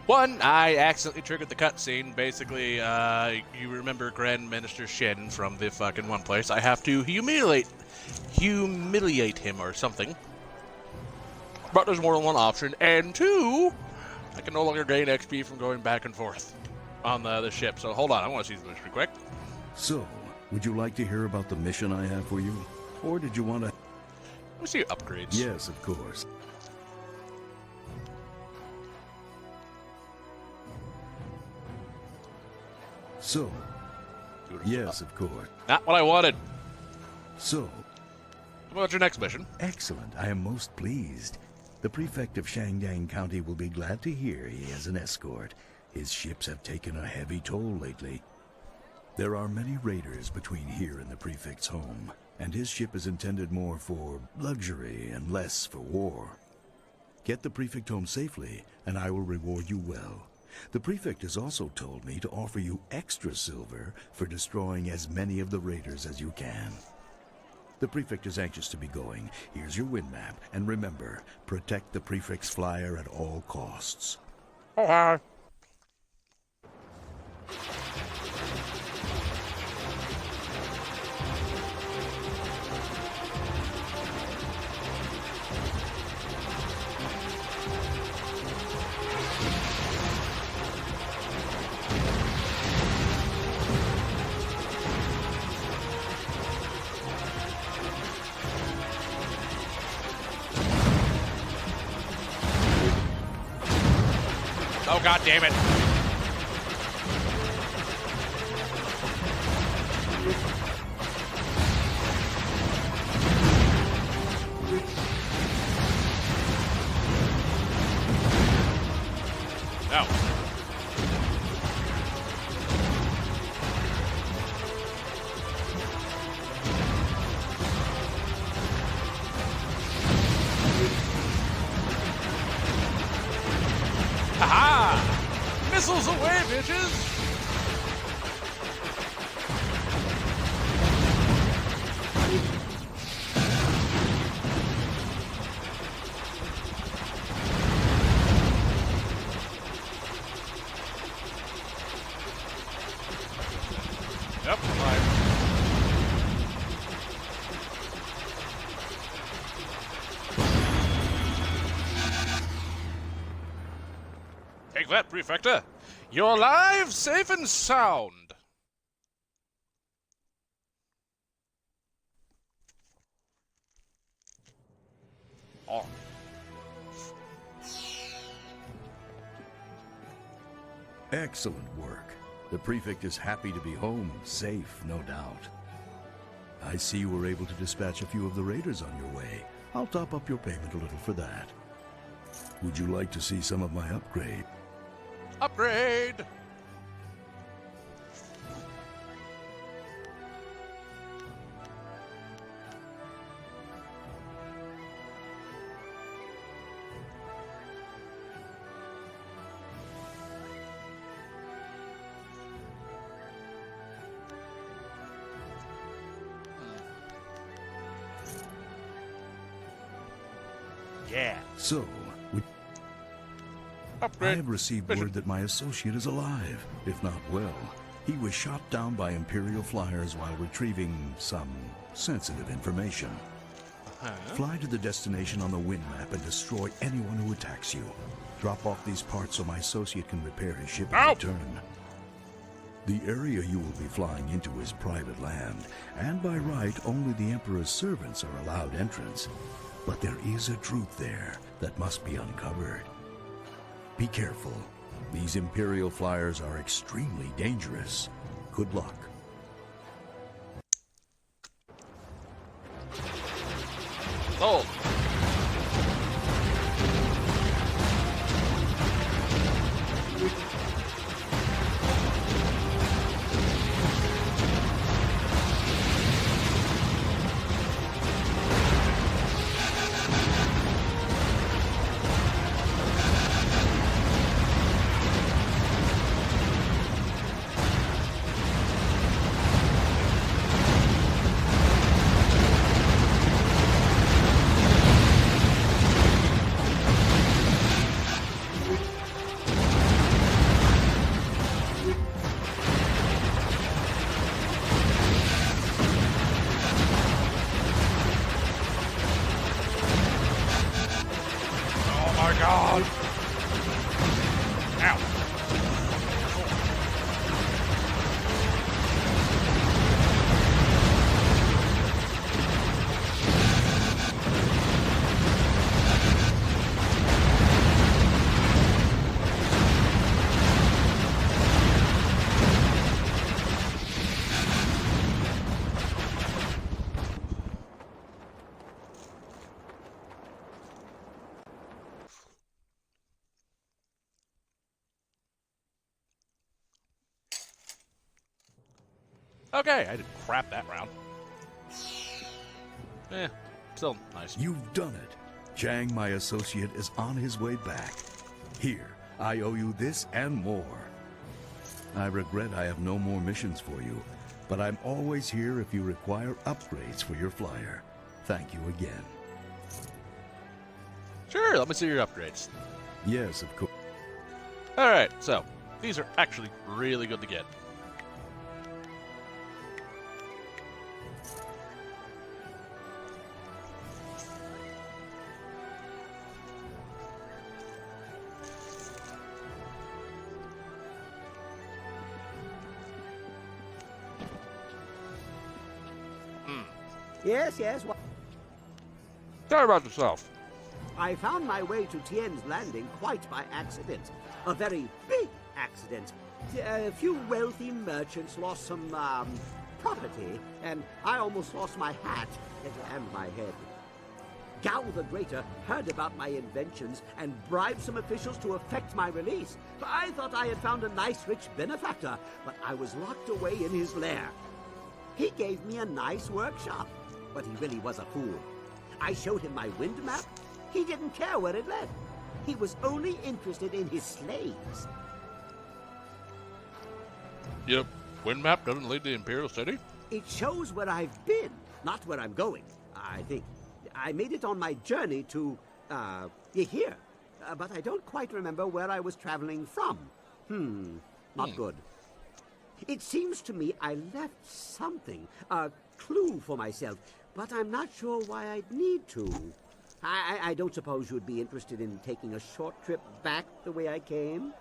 One, I accidentally triggered the cutscene. Basically, you remember Grand Minister Shen from the fucking One Place. I have to humiliate him or something. But there's more than one option. And two, I can no longer gain XP from going back and forth on the ship. So hold on, I want to see this mission quick. So, would you like to hear about the mission I have for you? Or did you want to... Let me see upgrades. Yes, of course. So, yes, of course. Not what I wanted. So, What about your next mission? excellent. I am most pleased. The prefect of Shandang County will be glad to hear he has an escort. His ships have taken a heavy toll lately. There are many raiders between here and the prefect's home, and his ship is intended more for luxury and less for war. Get the prefect home safely, and I will reward you well. The prefect has also told me to offer you extra silver for destroying as many of the raiders as you can. The prefect is anxious to be going. Here's your wind map, and remember, protect the prefect's flyer at all costs. Okay. Oh, god damn it. No. Haha! Missiles away, bitches! Yep, fine. Take that, Prefector. You're alive, safe and sound. Oh. Excellent work. The prefect is happy to be home, safe, no doubt. I see you were able to dispatch a few of the raiders on your way. I'll top up your payment a little for that. Would you like to see some of my upgrade? Upgrade! Yeah. So, I Upgrade. have received Mission. word that my associate is alive, if not well. He was shot down by Imperial flyers while retrieving some sensitive information. Fly to the destination on the wind map and destroy anyone who attacks you. Drop off these parts so my associate can repair his ship and Ow! return. The area you will be flying into is private land, and by right, only the Emperor's servants are allowed entrance. But there is a truth there that must be uncovered. Be careful. These Imperial flyers are extremely dangerous. Good luck. Sold. Okay, I did crap that round. Still nice. You've done it. Chang, my associate, is on his way back. Here, I owe you this and more. I regret I have no more missions for you, but I'm always here if you require upgrades for your flyer. Thank you again. Sure, let me see your upgrades. Yes, of course. Alright, so, these are actually really good to get. Yes. Tell me about yourself. I found my way to Tien's Landing quite by accident. A very big accident. A few wealthy merchants lost some, property, and I almost lost my hat and my head. Gao the Greater heard about my inventions and bribed some officials to effect my release. I thought I had found a nice, rich benefactor, but I was locked away in his lair. He gave me a nice workshop, but he really was a fool. I showed him my wind map. He didn't care where it led. He was only interested in his slaves. Yep. Wind map doesn't lead to Imperial City? It shows where I've been, not where I'm going, I think. I made it on my journey to, here. But I don't quite remember where I was traveling from. Not good. It seems to me I left something, a clue for myself, but I'm not sure why I'd need to. I don't suppose you'd be interested in taking a short trip back the way I came?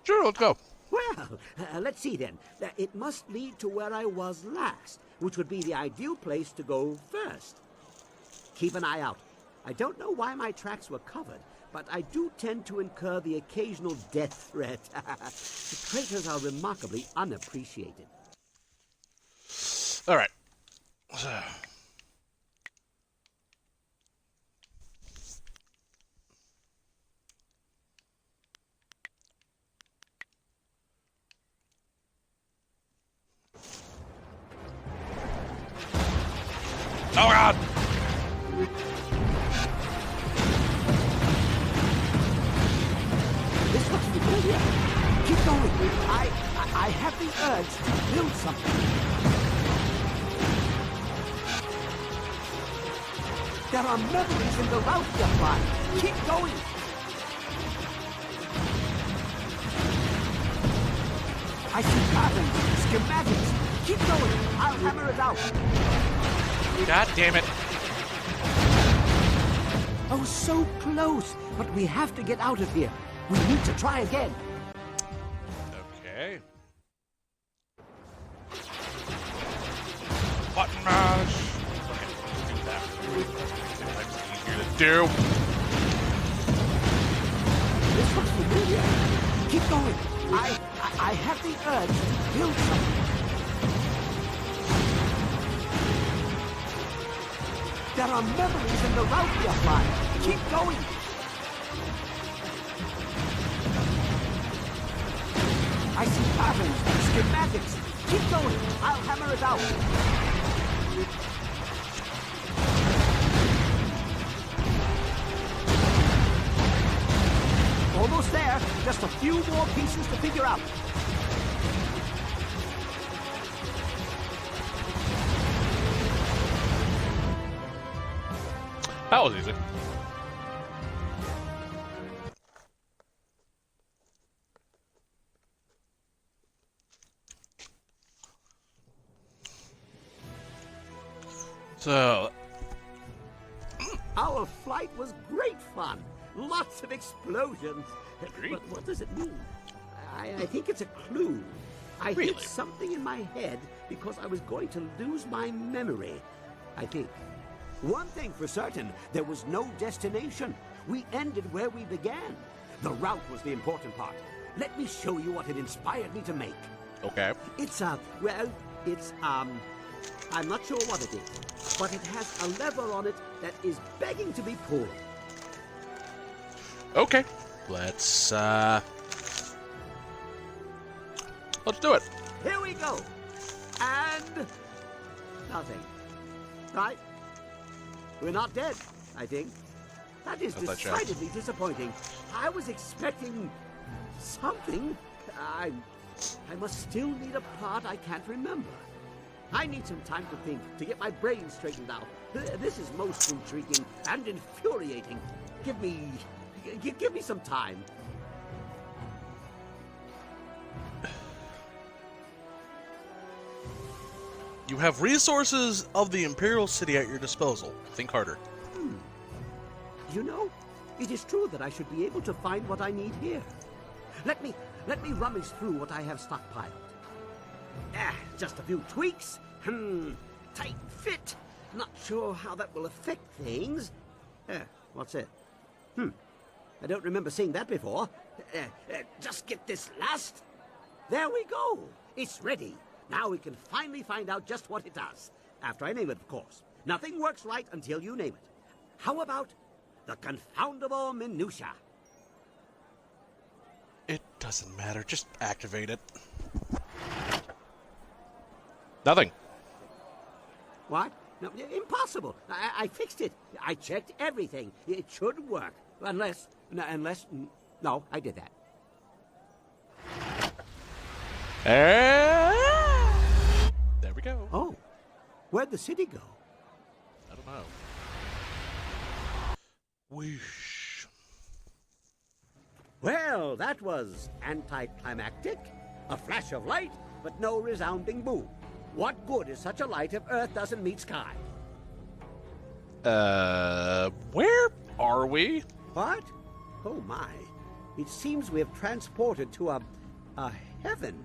Sure, let's go. Well, let's see then. It must lead to where I was last, which would be the ideal place to go first. Keep an eye out. I don't know why my tracks were covered, but I do tend to incur the occasional death threat. The traitors are remarkably unappreciated. All right. Oh, God! This looks familiar. Keep going. I have the urge to build something. There are memories in the route we applied. Keep going. I see patterns, schematics. Keep going. I'll hammer it out. God damn it. Oh, so close. But we have to get out of here. We need to try again. Okay. Button mash. Okay, let's do that. That's easier to do. This looks familiar. Keep going. I have the urge to build something. There are memories in the route we applied. Keep going. I see patterns, schematics. Keep going. I'll hammer it out. Almost there. Just a few more pieces to figure out. That was easy. So, Our flight was great fun. lots of explosions. Agreed. But what does it mean? I think it's a clue. I Really? hit something in my head because I was going to lose my memory, I think. One thing for certain, there was no destination. We ended where we began. The route was the important part. Let me show you what it inspired me to make. Okay. It's I'm not sure what it is, but it has a lever on it that is begging to be pulled. Okay. Let's do it. Here we go. And nothing. Right? We're not dead, I think. That is That's that decidedly disappointing. I was expecting something. I must still need a part I can't remember. I need some time to think, to get my brain straightened out. This is most intriguing and infuriating. Give me some time. You have resources of the Imperial City at your disposal. Think harder. You know, it is true that I should be able to find what I need here. Let me rummage through what I have stockpiled. Just a few tweaks. Tight fit. Not sure how that will affect things. What's it? I don't remember seeing that before. Just get this last. There we go. It's ready. Now we can finally find out just what it does. After I name it, of course. Nothing works right until you name it. How about the confoundable minutia? It doesn't matter. Just activate it. Nothing. What? No, impossible. I fixed it. I checked everything. It should work. Unless... No, I did that. There we go. Oh. Where'd the city go? I don't know. Whoosh. Well, that was anticlimactic. A flash of light, but no resounding boom. What good is such a light if Earth doesn't meet sky? Where are we? What? Oh my. It seems we have transported to a heaven.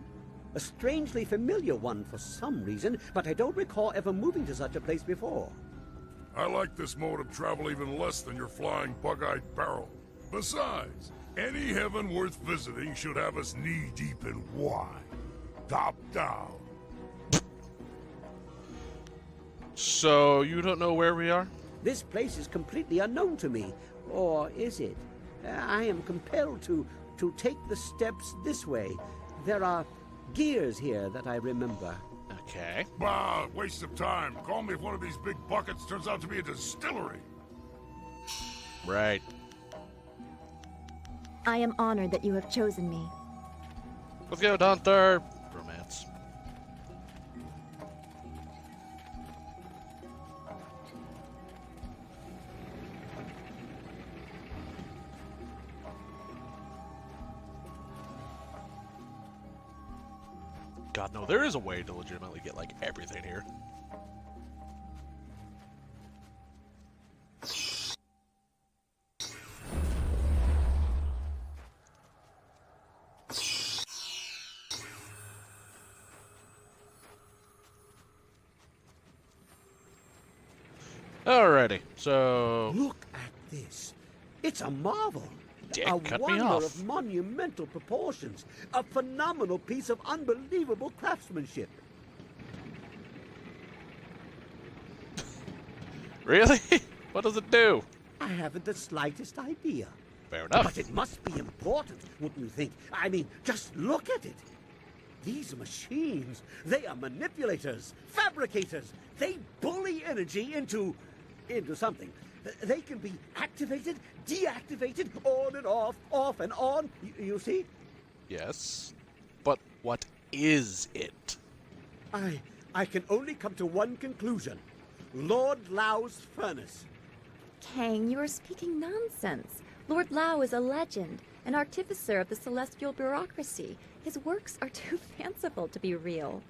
A strangely familiar one for some reason, but I don't recall ever moving to such a place before. I like this mode of travel even less than your flying bug-eyed barrel. Besides, any heaven worth visiting should have us knee-deep in wine. Top down. So, you don't know where we are? This place is completely unknown to me. Or is it? I am compelled to take the steps this way. There are gears here that I remember. Okay. Bah, waste of time. Call me if one of these big buckets turns out to be a distillery. Right. I am honored that you have chosen me. Let's go, Hunter. Romance. God, no, there is a way to legitimately get, like, everything here. Alrighty, so... Look at this. It's a marvel. Dick, A cut me wonder off. of monumental proportions. A phenomenal piece of unbelievable craftsmanship. Really? What does it do? I haven't the slightest idea. Fair enough. But it must be important, wouldn't you think? I mean, just look at it. These machines, they are manipulators, fabricators. They bully energy into something. They can be activated, deactivated, on and off and on. You see? Yes. But what is it? I can only come to one conclusion. Lord Lau's furnace. Kang, you are speaking nonsense. Lord Lao is a legend, an artificer of the celestial bureaucracy. His works are too fanciful to be real.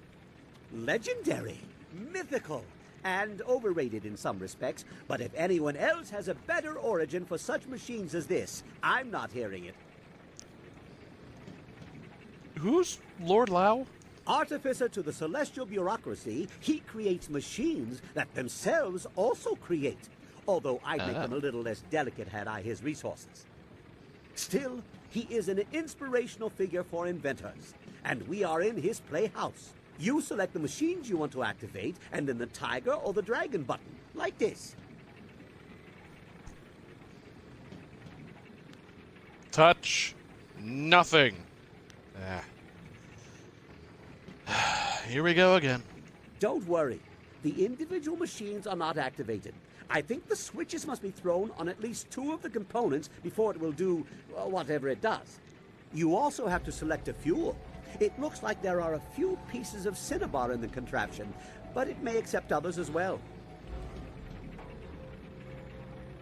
Legendary, mythical. and overrated in some respects, but if anyone else has a better origin for such machines as this, I'm not hearing it. Who's Lord Lao? Artificer to the celestial bureaucracy, he creates machines that themselves also create, although I'd make them a little less delicate had I his resources. Still, he is an inspirational figure for inventors, and we are in his playhouse. You select the machines you want to activate, and then the tiger or the dragon button, like this. Touch nothing. Here we go again. Don't worry. The individual machines are not activated. I think the switches must be thrown on at least 2 of the components before it will do whatever it does. You also have to select a fuel. It looks like there are a few pieces of cinnabar in the contraption, but it may accept others as well.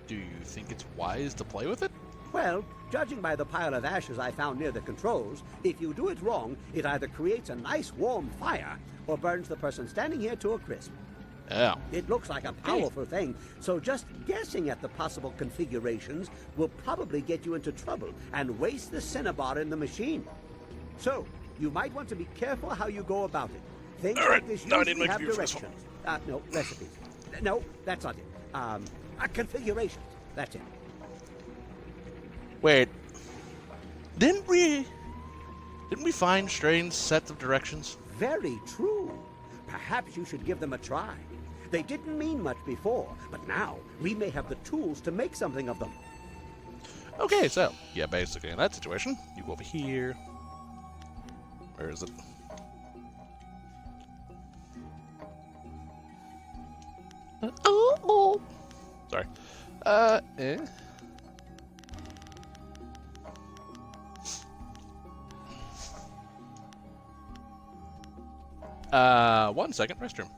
Do you think it's wise to play with it? Well, judging by the pile of ashes I found near the controls, if you do it wrong, it either creates a nice warm fire or burns the person standing here to a crisp. Yeah. It looks like a powerful thing, so just guessing at the possible configurations will probably get you into trouble and waste the cinnabar in the machine. So, you might want to be careful how you go about it. Things like this usually have directions. No, recipes. No, that's not it. Configurations. That's it. Wait. Didn't we find strange sets of directions? Very true. Perhaps you should give them a try. They didn't mean much before, but now we may have the tools to make something of them. Okay, so, yeah, basically in that situation, you go over here. Where is it? Sorry. Eh? 1 second, restroom.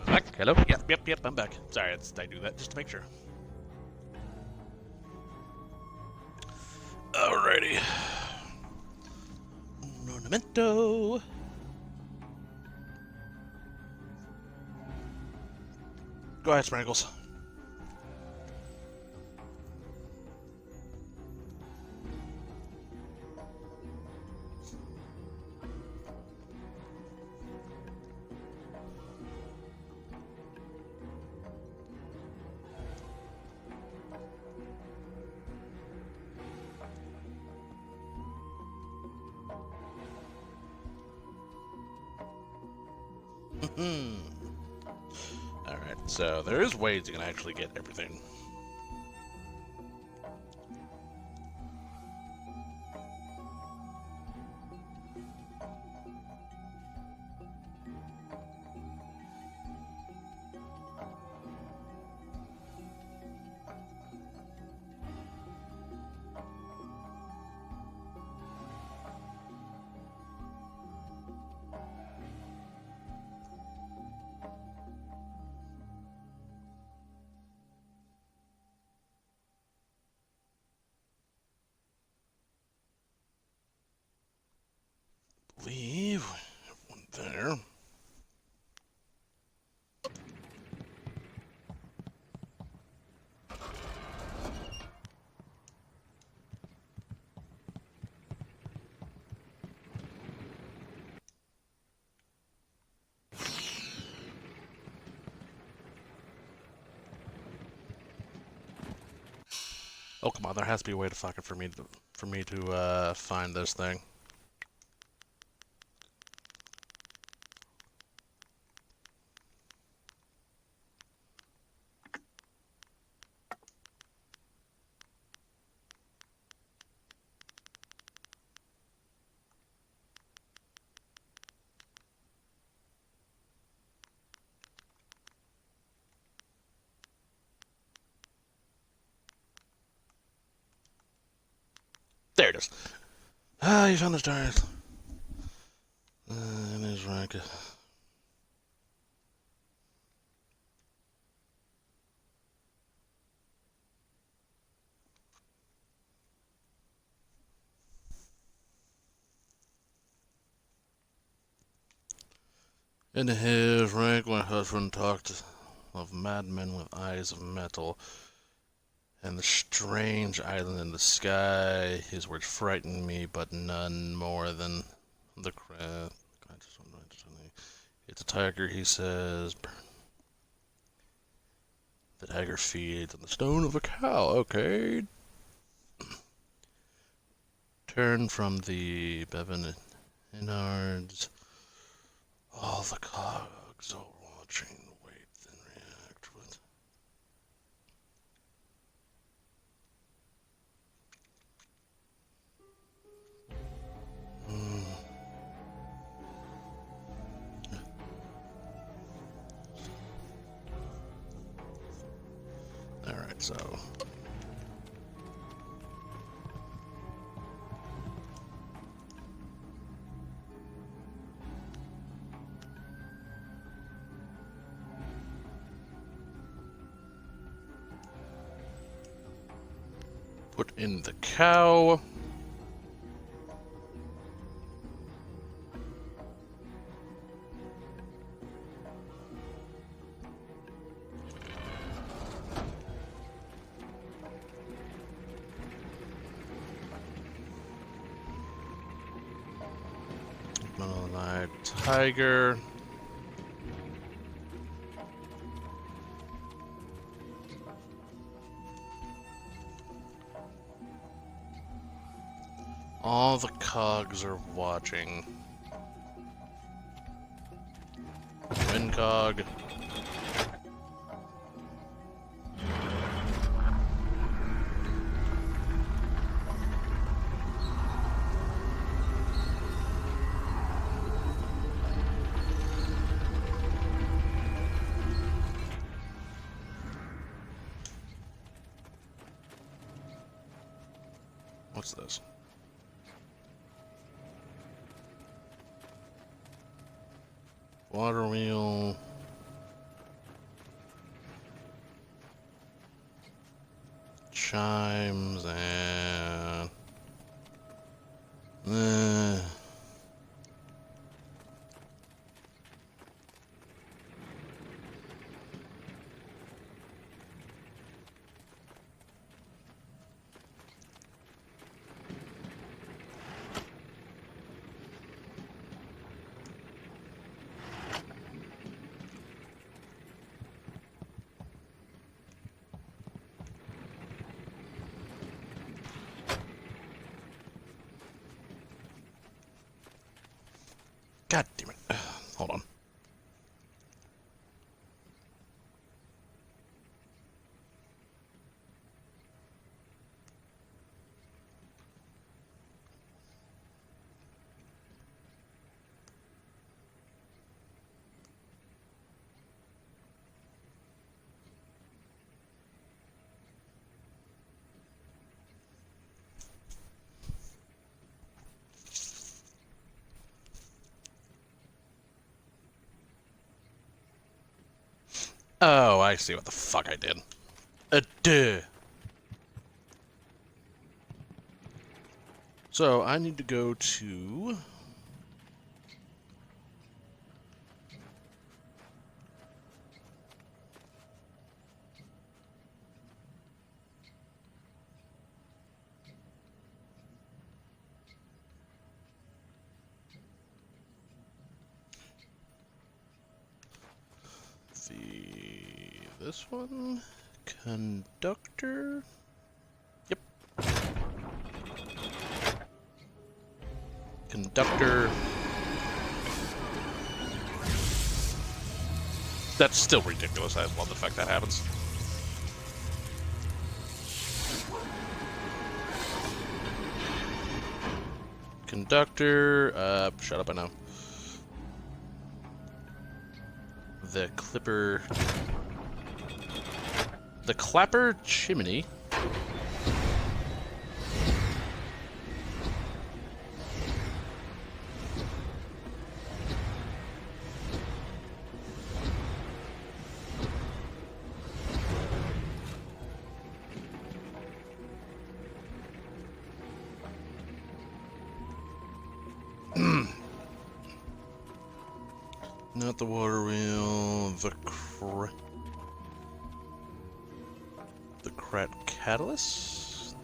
Back? Hello? Yep, I'm back. Sorry, I do that just to make sure. Alrighty. Un ornamento. Go ahead, Sprinkles. Alright, so there is ways you can actually get everything. Leave one there. Oh, come on, there has to be a way to fuck it for me to find this thing. There it is. Ah, you found the stars. In his rank. In his rank, my husband talked of madmen with eyes of metal, and the strange island in the sky. His words frightened me, but none more than the craft. It's a tiger, he says. The tiger feeds on the stone of a cow. Okay. Turn from the Bevan innards. All the cogs are watching. Wait, then react with. Alright, so. Put in the cow. Monolite tiger. All the cogs are watching. Wind cog. What's this? Water wheel. Chimes and... God damn it. Hold on. I see what the fuck I did. Duh. So, I need to go to... this one? Conductor? Yep. Conductor. That's still ridiculous. I love the fact that happens. Conductor. Shut up, I know. The clipper. The clapper chimney. Not the water wheel, the crat catalyst?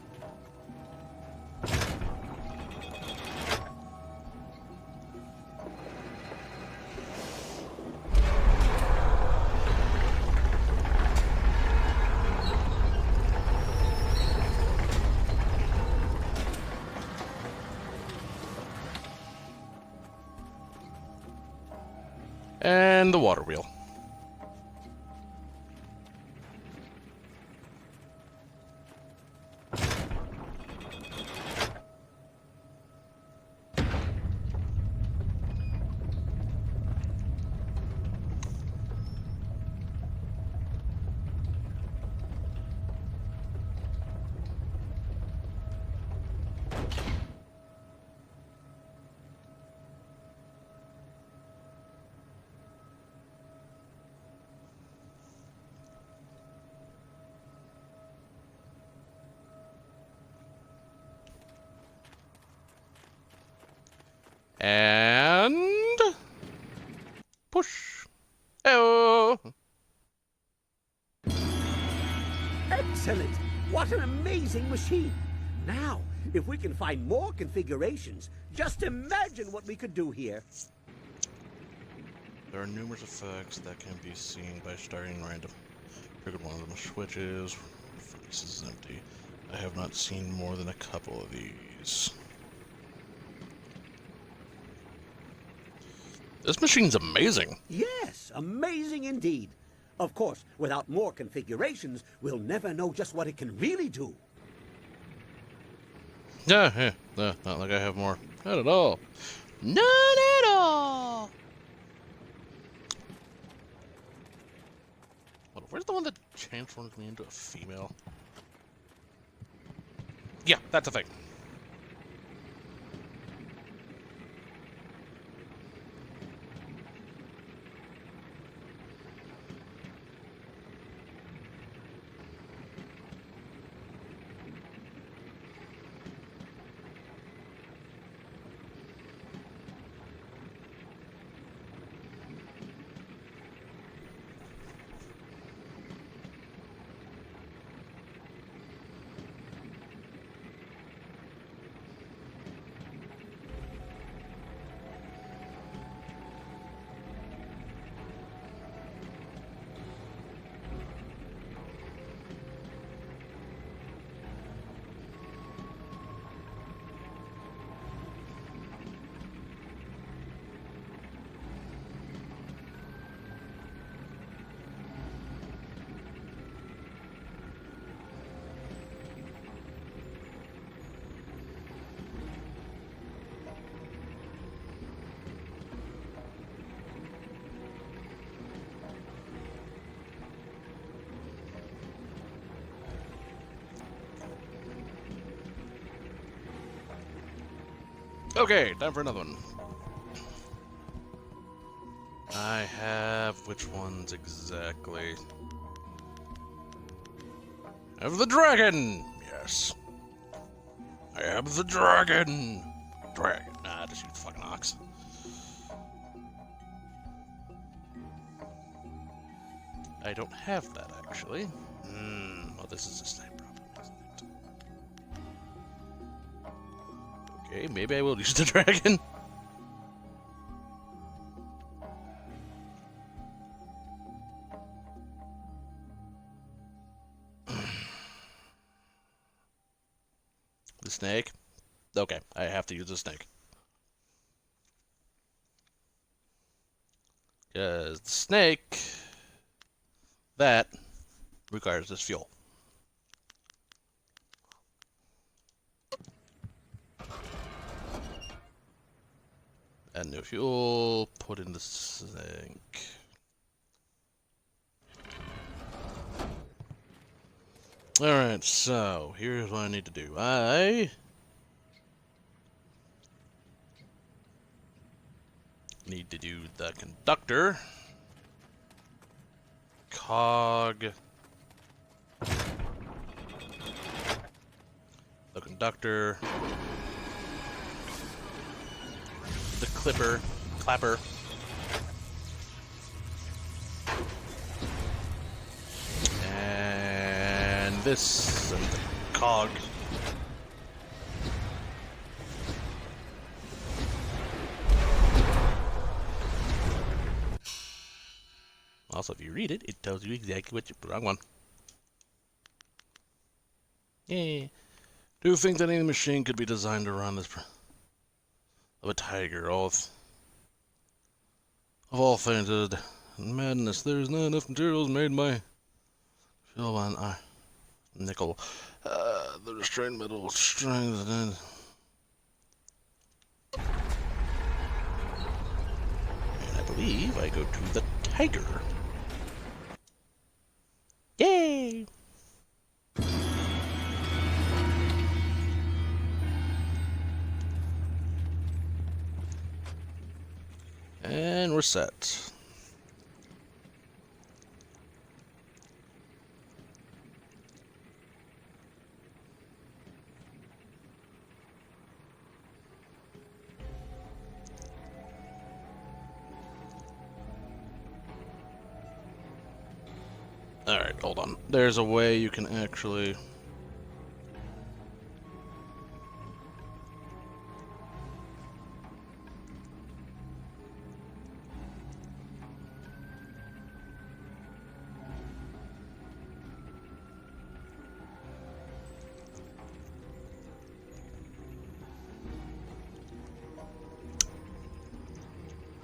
And the water wheel. And push. Oh. Excellent! What an amazing machine! Now, if we can find more configurations, just imagine what we could do here. There are numerous effects that can be seen by starting random. Triggered one of the switches. This is empty. I have not seen more than a couple of these. This machine's amazing. Yes, amazing indeed. Of course, without more configurations, we'll never know just what it can really do. Yeah, not like I have more. Not at all. None at all! Where's the one that transforms me into a female? Yeah, that's a thing. Okay, time for another one. I have which ones exactly? Have the dragon! Yes. I have the dragon! Dragon. Nah, just shoot the fucking ox. I don't have that, actually. Well, this is a snipe problem, isn't it? Okay, maybe I will use the dragon. The snake? Okay, I have to use the snake. Because the snake, that requires this fuel. Add new fuel, put in the sink. Alright, so here's what I need to do. I need to do the conductor, cog, the conductor, the clapper, and this, and the cog. Also, if you read it, it tells you exactly what you're wrong one. Yeah. Do you think that any machine could be designed to run this of a tiger? Of all things, madness. There's not enough materials made by Philbon nickel. The restrained metal strength and I believe I go to the tiger. Yay! And we're set. Alright, hold on. There's a way you can actually...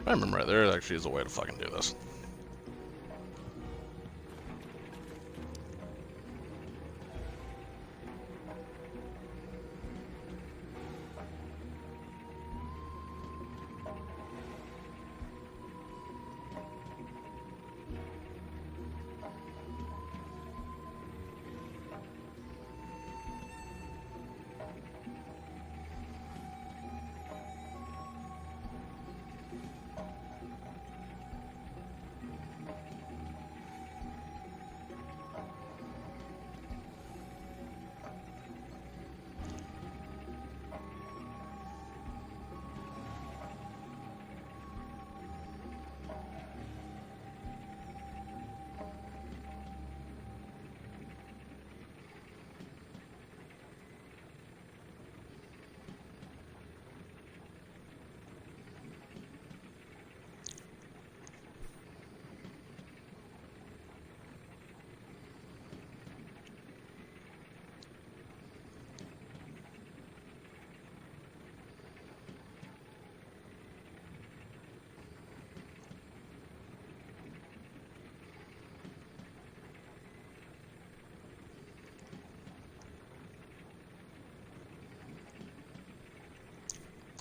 If I remember right, there actually is a way to fucking do this.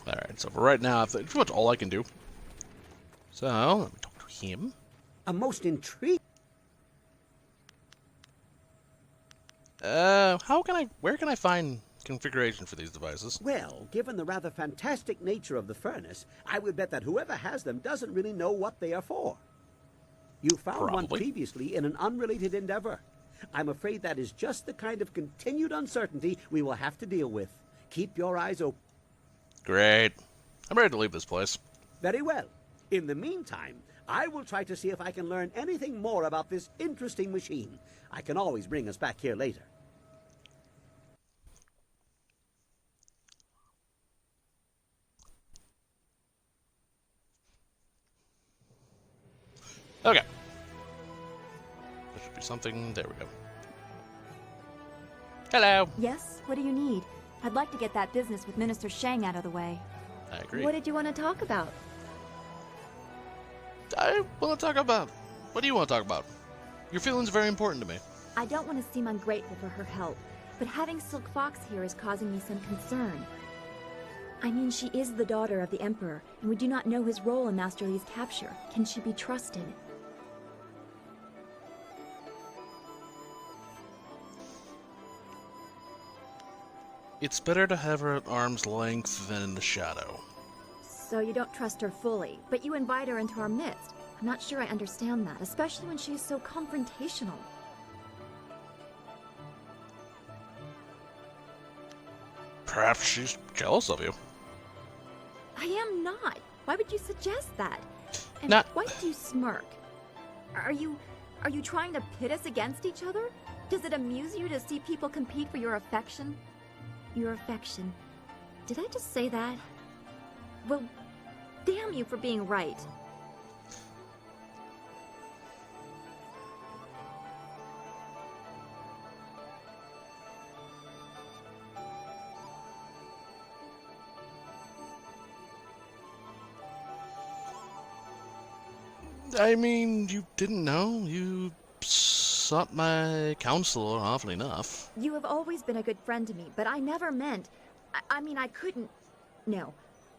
Alright, so for right now, that's pretty much all I can do. So, let me talk to him. A most intriguing. Where can I find configuration for these devices? Well, given the rather fantastic nature of the furnace, I would bet that whoever has them doesn't really know what they are for. You found one Probably. previously in an unrelated endeavor. I'm afraid that is just the kind of continued uncertainty we will have to deal with. Keep your eyes open. Great. I'm ready to leave this place. Very well. In the meantime, I will try to see if I can learn anything more about this interesting machine. I can always bring us back here later. Okay. There should be something. There we go. Hello. Yes? What do you need? I'd like to get that business with Minister Shang out of the way. I agree. What did you want to talk about? I want to talk about... What do you want to talk about? Your feelings are very important to me. I don't want to seem ungrateful for her help, but having Silk Fox here is causing me some concern. I mean, she is the daughter of the Emperor, and we do not know his role in Master Li's capture. Can she be trusted? It's better to have her at arm's length than in the shadow. So you don't trust her fully, but you invite her into our midst. I'm not sure I understand that, especially when she is so confrontational. Perhaps she's jealous of you. I am not. Why would you suggest that? And Not- why do you smirk? Are you trying to pit us against each other? Does it amuse you to see people compete for your affection? Your affection. Did I just say that? Well, damn you for being right. I mean, you didn't know. You sought my counsel awfully enough. You have always been a good friend to me, but I never meant... I mean, I couldn't... No.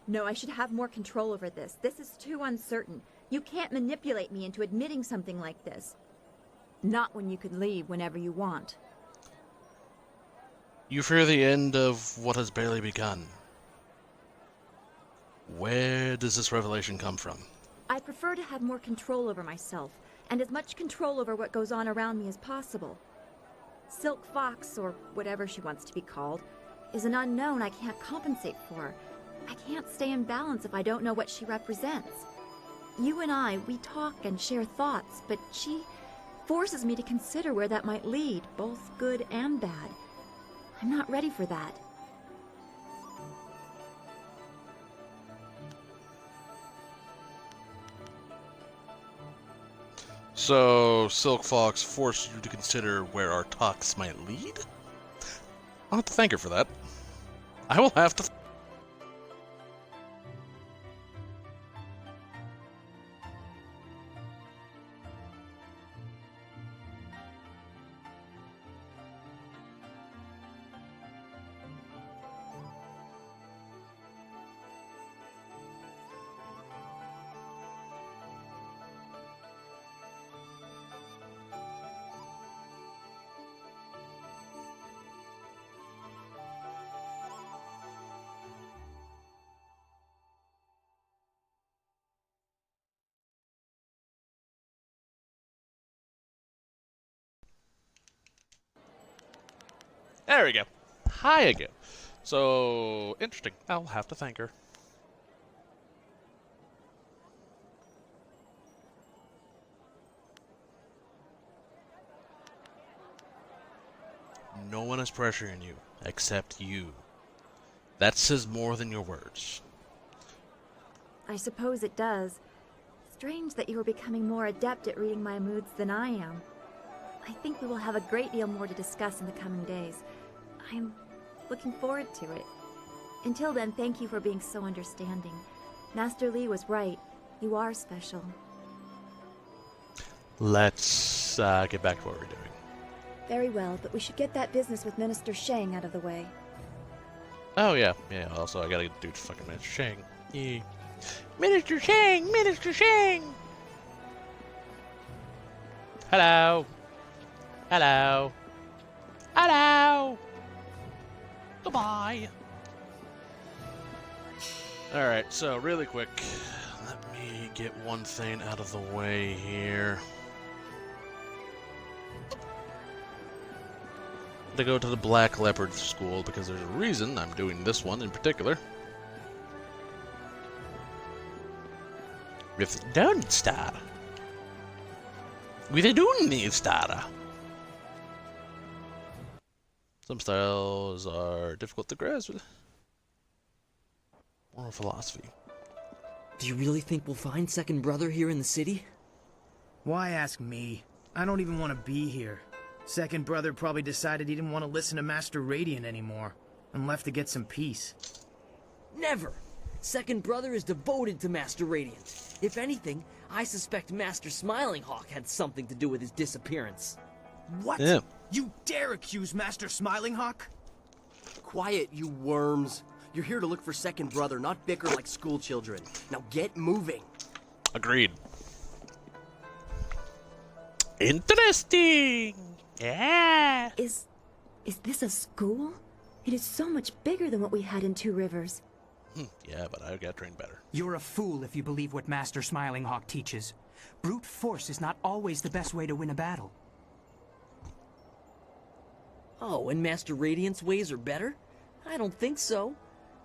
No, I should have more control over this. This is too uncertain. You can't manipulate me into admitting something like this. Not when you can leave whenever you want. You fear the end of what has barely begun. Where does this revelation come from? I prefer to have more control over myself, and as much control over what goes on around me as possible. Silk Fox, or whatever she wants to be called, is an unknown I can't compensate for. I can't stay in balance if I don't know what she represents. You and I, we talk and share thoughts, but she forces me to consider where that might lead, both good and bad. I'm not ready for that. So, Silk Fox forced you to consider where our talks might lead? I'll have to thank her for that. I will have to... There we go. Hi again. So, interesting. I'll have to thank her. No one is pressuring you, except you. That says more than your words. I suppose it does. Strange that you are becoming more adept at reading my moods than I am. I think we will have a great deal more to discuss in the coming days. I'm looking forward to it. Until then, thank you for being so understanding. Master Li was right. You are special. Let's get back to what we're doing. Very well, but we should get that business with Minister Shang out of the way. Oh, yeah. Yeah, also, I gotta do fucking Minister Shang. Yeah. Minister Shang! Minister Shang! Hello. Hello. Hello. Goodbye. Alright, so really quick, let me get one thing out of the way here. to go to the Black Leopard School because there's a reason I'm doing this one in particular. With the Dawn Star. With a Dawn Star. Some styles are difficult to grasp. Moral philosophy. Do you really think we'll find Second Brother here in the city? Why ask me? I don't even want to be here. Second Brother probably decided he didn't want to listen to Master Radiant anymore, and left to get some peace. Never! Second Brother is devoted to Master Radiant. If anything, I suspect Master Smiling Hawk had something to do with his disappearance. What? Yeah. You dare accuse Master Smiling Hawk? Quiet, you worms. You're here to look for Second Brother, not bicker like school children. Now get moving. Agreed. Interesting! Yeah! Is this a school? It is so much bigger than what we had in Two Rivers. Yeah, but I got trained better. You're a fool if you believe what Master Smiling Hawk teaches. Brute force is not always the best way to win a battle. Oh, and Master Radiant's ways are better? I don't think so.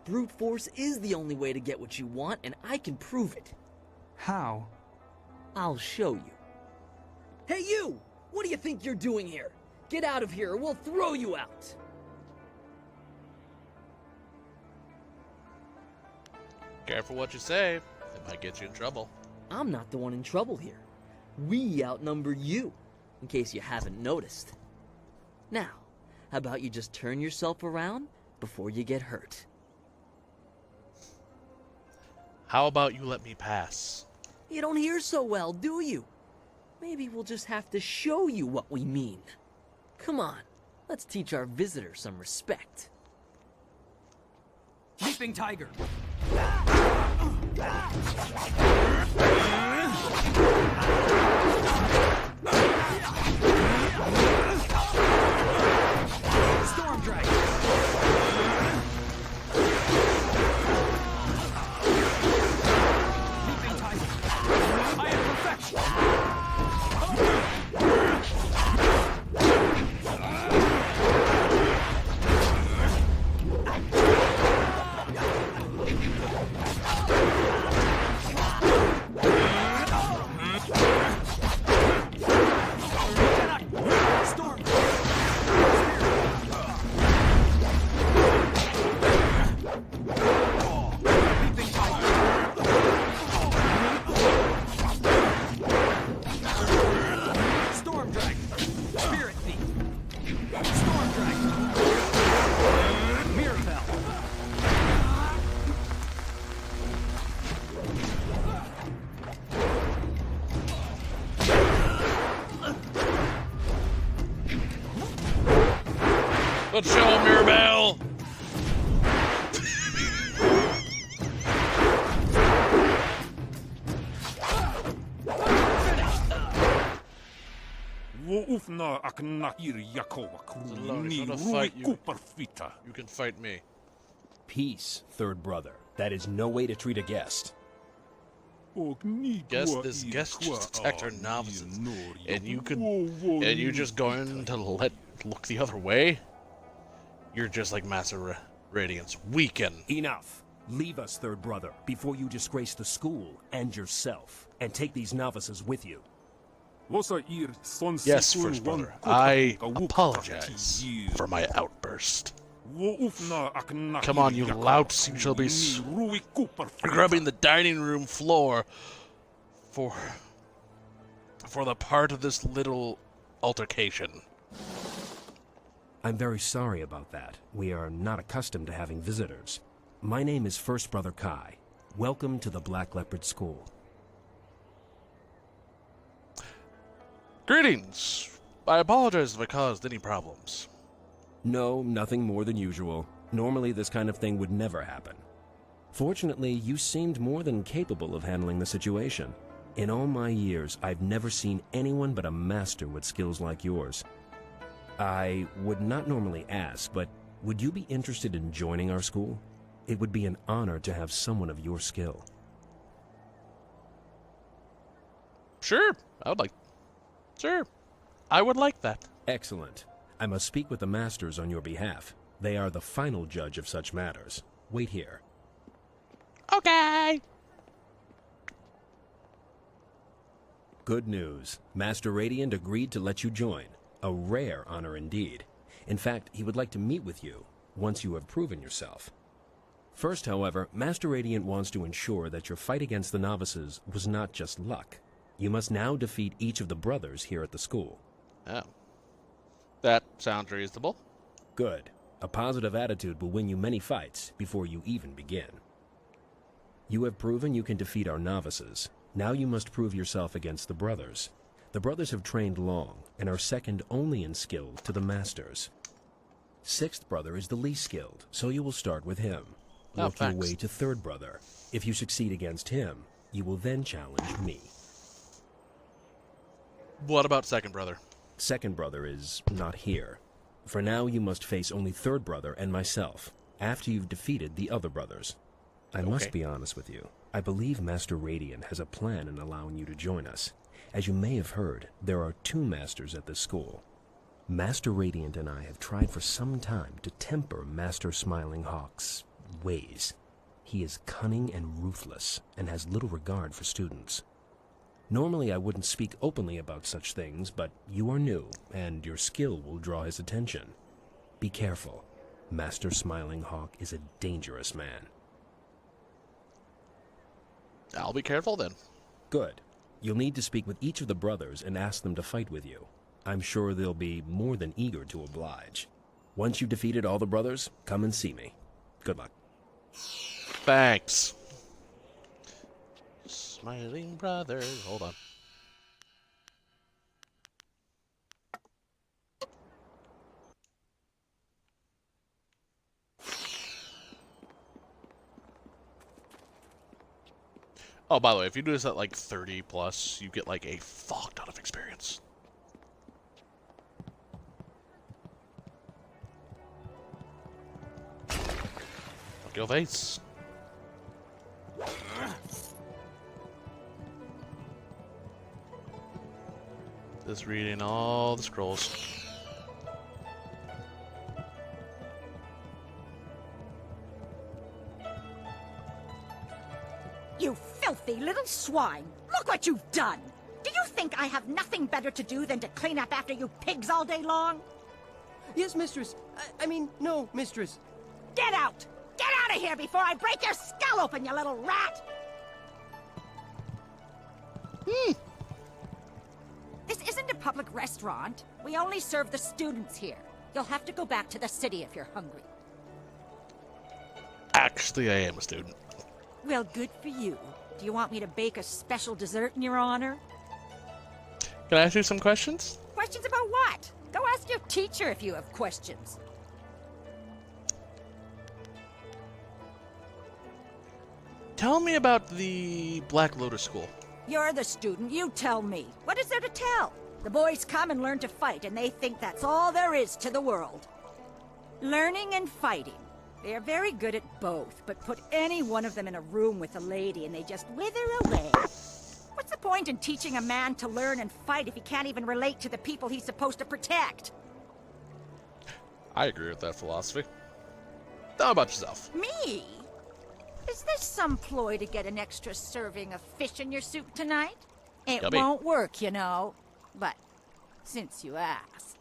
Brute force is the only way to get what you want, and I can prove it. How? I'll show you. Hey you! What do you think you're doing here? Get out of here or we'll throw you out! Careful what you say. It might get you in trouble. I'm not the one in trouble here. We outnumber you, in case you haven't noticed. Now, how about you just turn yourself around before you get hurt? How about you let me pass? You don't hear so well, do you? Maybe we'll just have to show you what we mean. Come on, let's teach our visitor some respect. Leaping Tiger! Storm Dragon! Leaping Tiger! I am perfection! Let's show him your bell! You can fight me. Peace, Third Brother. That is no way to treat a guest. Guess this guest just attacked our novices, and you just going to look the other way? You're just like Master Radiance. Weaken. Enough. Leave us, Third Brother, before you disgrace the school and yourself, and take these novices with you. Yes, First Brother. I apologize for my outburst. Come on, you louts. You shall be scrubbing the dining room floor for the part of this little altercation. I'm very sorry about that. We are not accustomed to having visitors. My name is First Brother Kai. Welcome to the Black Leopard School. Greetings. I apologize if I caused any problems. No, nothing more than usual. Normally this kind of thing would never happen. Fortunately, you seemed more than capable of handling the situation. In all my years, I've never seen anyone but a master with skills like yours. I would not normally ask, but would you be interested in joining our school? It would be an honor to have someone of your skill. Sure, I would like that. Excellent. I must speak with the masters on your behalf. They are the final judge of such matters. Wait here. Okay. Good news. Master Radiant agreed to let you join. A rare honor indeed. In fact, he would like to meet with you once you have proven yourself. First, however, Master Radiant wants to ensure that your fight against the novices was not just luck. You must now defeat each of the brothers here at the school. Oh. That sounds reasonable. Good. A positive attitude will win you many fights before you even begin. You have proven you can defeat our novices. Now you must prove yourself against the brothers. The brothers have trained long and are second only in skill to the masters. Sixth brother is the least skilled, so you will start with him. Work your way to third brother. If you succeed against him, you will then challenge me. What about second brother? Second brother is not here. For now, you must face only third brother and myself, after you've defeated the other brothers. I must be honest with you. I believe Master Radiant has a plan in allowing you to join us. As you may have heard, there are 2 masters at this school. Master Radiant and I have tried for some time to temper Master Smiling Hawk's ways. He is cunning and ruthless, and has little regard for students. Normally I wouldn't speak openly about such things, but you are new, and your skill will draw his attention. Be careful. Master Smiling Hawk is a dangerous man. I'll be careful then. Good. You'll need to speak with each of the brothers and ask them to fight with you. I'm sure they'll be more than eager to oblige. Once you've defeated all the brothers, come and see me. Good luck. Thanks. Smiling brothers. Hold on. Oh, by the way, if you do this at like 30 plus, you get like a fuck ton of experience. Fuck your face. Just reading all the scrolls. You filthy little swine! Look what you've done! Do you think I have nothing better to do than to clean up after you pigs all day long? Yes, mistress. I mean, no, mistress. Get out! Get out of here before I break your skull open, you little rat! This isn't a public restaurant. We only serve the students here. You'll have to go back to the city if you're hungry. Actually, I am a student. Well, good for you. Do you want me to bake a special dessert in your honor? Can I ask you some questions? Questions about what? Go ask your teacher if you have questions. Tell me about the Black Lotus School. You're the student, you tell me. What is there to tell? The boys come and learn to fight, and they think that's all there is to the world. Learning and fighting. They are very good at both, but put any one of them in a room with a lady and they just wither away. What's the point in teaching a man to learn and fight if he can't even relate to the people he's supposed to protect? I agree with that philosophy. How about yourself? Me? Is this some ploy to get an extra serving of fish in your soup tonight? It Yummy. won't work, you know. But since you asked,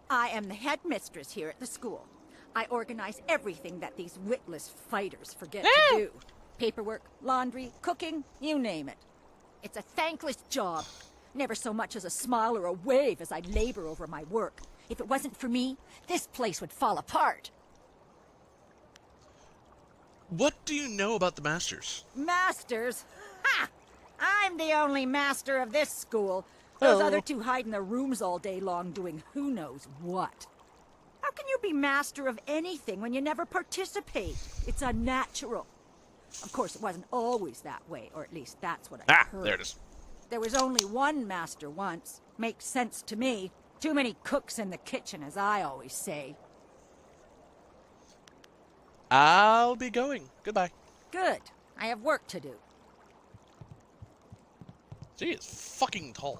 I am the headmistress here at the school. I organize everything that these witless fighters forget to do. Paperwork, laundry, cooking, you name it. It's a thankless job. Never so much as a smile or a wave as I labor over my work. If it wasn't for me, this place would fall apart. What do you know about the Masters? Masters? Ha! I'm the only master of this school. Those other two hide in their rooms all day long doing who knows what. How can you be master of anything when you never participate? It's unnatural. Of course, it wasn't always that way, or at least that's what I heard. There it is. There was only one master once. Makes sense to me. Too many cooks in the kitchen, as I always say. I'll be going. Goodbye. Good. I have work to do. She is fucking tall.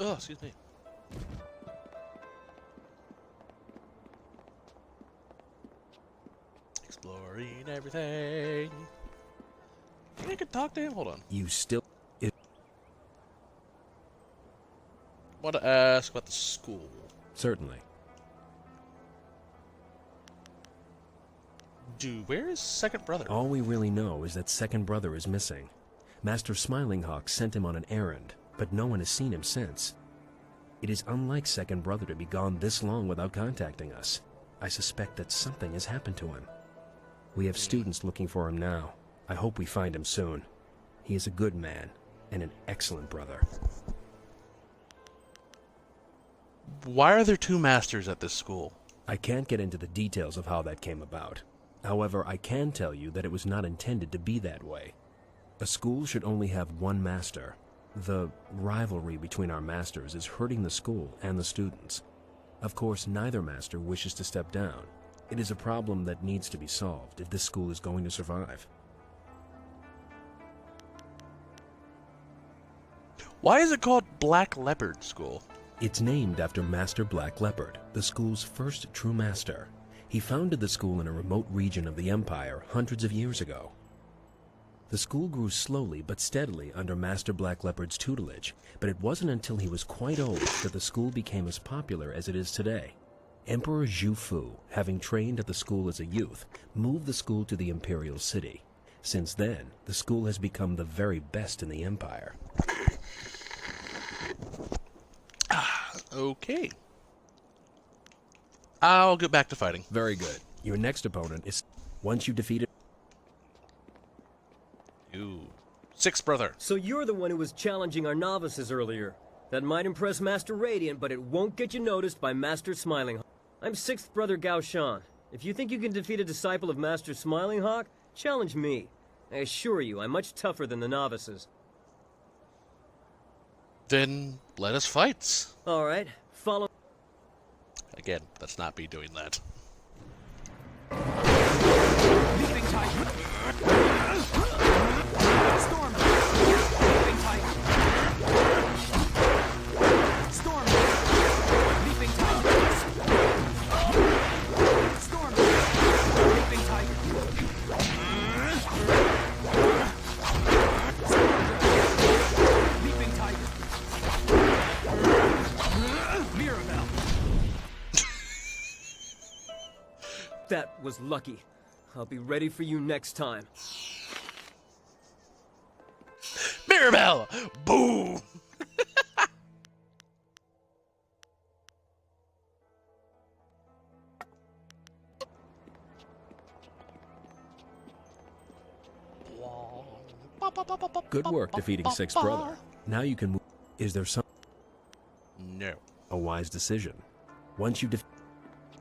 Oh, excuse me. Exploring everything. Think I could talk to him? Hold on. You still... Want to ask about the school. Certainly. Where is second brother? All we really know is that second brother is missing. Master Smiling Hawk sent him on an errand, but no one has seen him since. It is unlike second brother to be gone this long without contacting us. I suspect that something has happened to him. We have students looking for him now. I hope we find him soon. He is a good man and an excellent brother. Why are there two masters at this school? I can't get into the details of how that came about. However, I can tell you that it was not intended to be that way. A school should only have one master. The rivalry between our masters is hurting the school and the students. Of course, neither master wishes to step down. It is a problem that needs to be solved if this school is going to survive. Why is it called Black Leopard School? It's named after Master Black Leopard, the school's first true master. He founded the school in a remote region of the Empire hundreds of years ago. The school grew slowly but steadily under Master Black Leopard's tutelage, but it wasn't until he was quite old that the school became as popular as it is today. Emperor Zhu Fu, having trained at the school as a youth, moved the school to the Imperial City. Since then, the school has become the very best in the Empire. Okay. I'll get back to fighting. Very good. Your next opponent is... Once you defeat it... Ooh. Sixth brother. So you're the one who was challenging our novices earlier. That might impress Master Radiant, but it won't get you noticed by Master Smiling Hawk. I'm sixth brother Gao Shan. If you think you can defeat a disciple of Master Smiling Hawk, challenge me. I assure you, I'm much tougher than the novices. Then let us fight. All right, follow... Again, let's not be doing that. Leaping tiger. Storm. Leaping tiger. Storm. Leaping tiger. Storm. Leaping tiger. Leaping tiger. Mirabelle. That was lucky. I'll be ready for you next time. Mirabelle! Boom! Good work defeating sixth brother. Now you can move... Is there some... No. A wise decision. Once you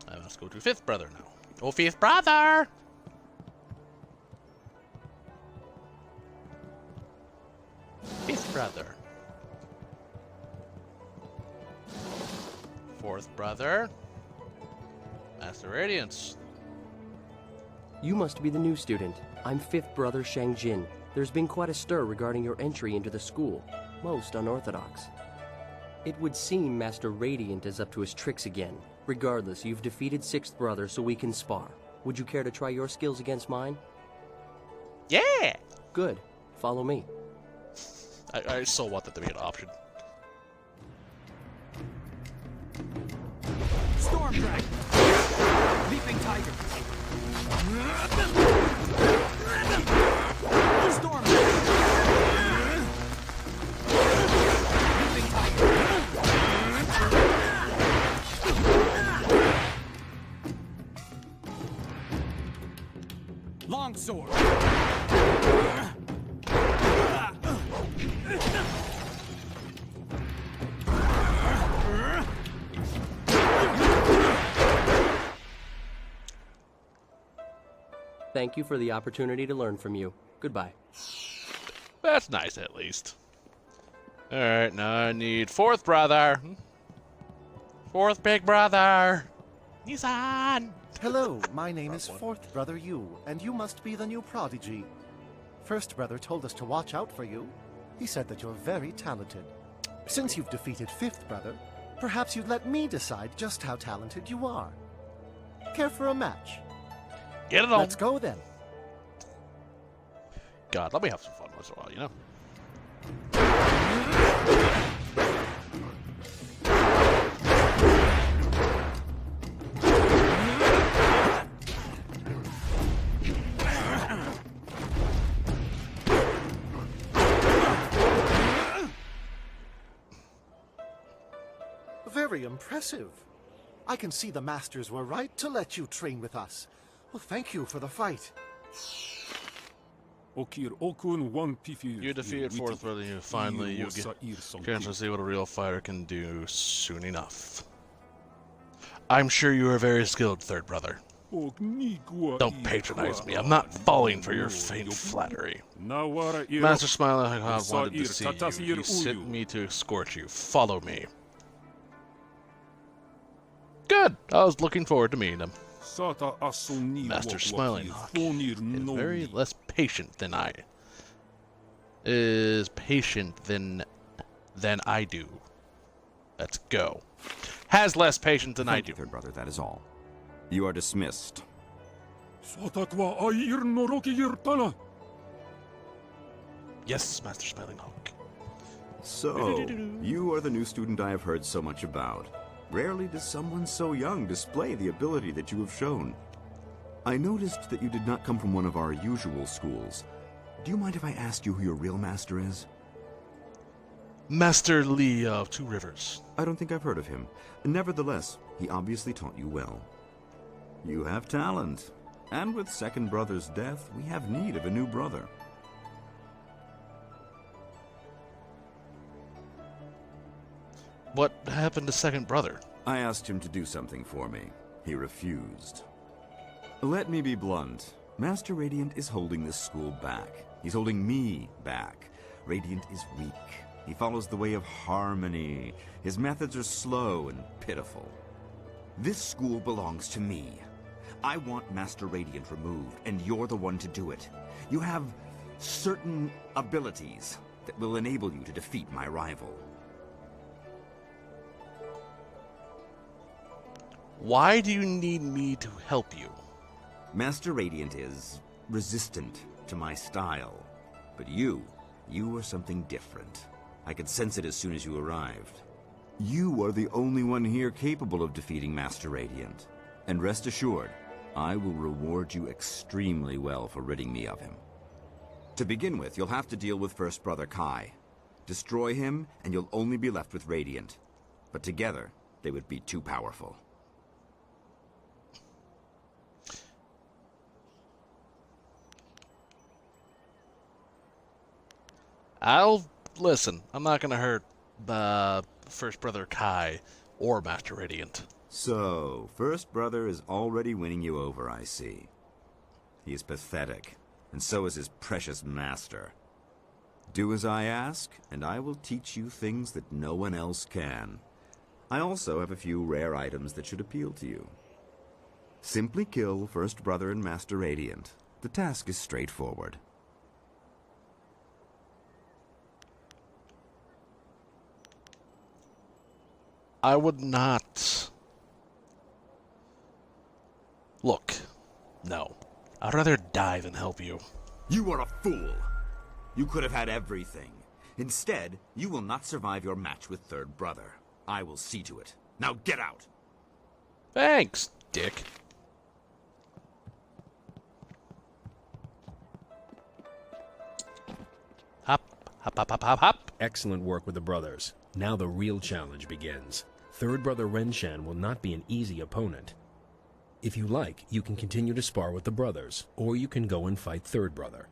I must go to fifth brother now. Oh, fifth brother! Fifth brother. Fourth brother. Master Radiance. You must be the new student. I'm fifth brother Shang Jin. There's been quite a stir regarding your entry into the school. Most unorthodox. It would seem Master Radiant is up to his tricks again. Regardless, you've defeated sixth brother, so we can spar. Would you care to try your skills against mine? Yeah! Good. Follow me. I still want that to be an option. Storm dragon. Leaping tiger. Storm dragon. Leaping tiger. Longsword. Thank you for the opportunity to learn from you. Goodbye. That's nice, at least. Alright, now I need fourth brother. Fourth big brother. Nissan. Hello, my name is Fourth Brother Yu, and you must be the new prodigy. First Brother told us to watch out for you. He said that you're very talented. Since you've defeated Fifth Brother, perhaps you'd let me decide just how talented you are. Care for a match? Get it on. Let's go then. God, let me have some fun once in a while, you know? Very impressive. I can see the masters were right to let you train with us. Well, thank you for the fight. You defeated fourth brother, you finally you get to see what a real fighter can do soon enough. I'm sure you are very skilled, third brother. Don't patronize me. I'm not falling for your faint flattery. Master Smiling Hog wanted to see you. He sent me to escort you. Follow me. Good. I was looking forward to meeting him. Master Smiling Hawk is very less patient than I. Is patient than I do. Let's go. Has less patience than I do. Third brother, that is all. You are dismissed. Yes, Master Smiling Hawk. So, you are the new student I have heard so much about. Rarely does someone so young display the ability that you have shown. I noticed that you did not come from one of our usual schools. Do you mind if I ask you who your real master is? Master Lee of Two Rivers. I don't think I've heard of him. Nevertheless, he obviously taught you well. You have talent. And with second brother's death, we have need of a new brother. What happened to second brother? I asked him to do something for me. He refused. Let me be blunt. Master Radiant is holding this school back. He's holding me back. Radiant is weak. He follows the way of harmony. His methods are slow and pitiful. This school belongs to me. I want Master Radiant removed, and you're the one to do it. You have certain abilities that will enable you to defeat my rival. Why do you need me to help you? Master Radiant is resistant to my style. But you are something different. I could sense it as soon as you arrived. You are the only one here capable of defeating Master Radiant. And rest assured, I will reward you extremely well for ridding me of him. To begin with, you'll have to deal with First Brother Kai. Destroy him, and you'll only be left with Radiant. But together, they would be too powerful. Listen, I'm not gonna hurt First Brother Kai or Master Radiant. So, First Brother is already winning you over, I see. He is pathetic, and so is his precious master. Do as I ask, and I will teach you things that no one else can. I also have a few rare items that should appeal to you. Simply kill First Brother and Master Radiant. The task is straightforward. I would not. Look, no. I'd rather die than help you. You are a fool! You could have had everything. Instead, you will not survive your match with Third Brother. I will see to it. Now get out! Thanks, dick. Hop, hop, hop, hop, hop, hop. Excellent work with the brothers. Now the real challenge begins. Third Brother Renshan will not be an easy opponent. If you like, you can continue to spar with the brothers, or you can go and fight Third Brother.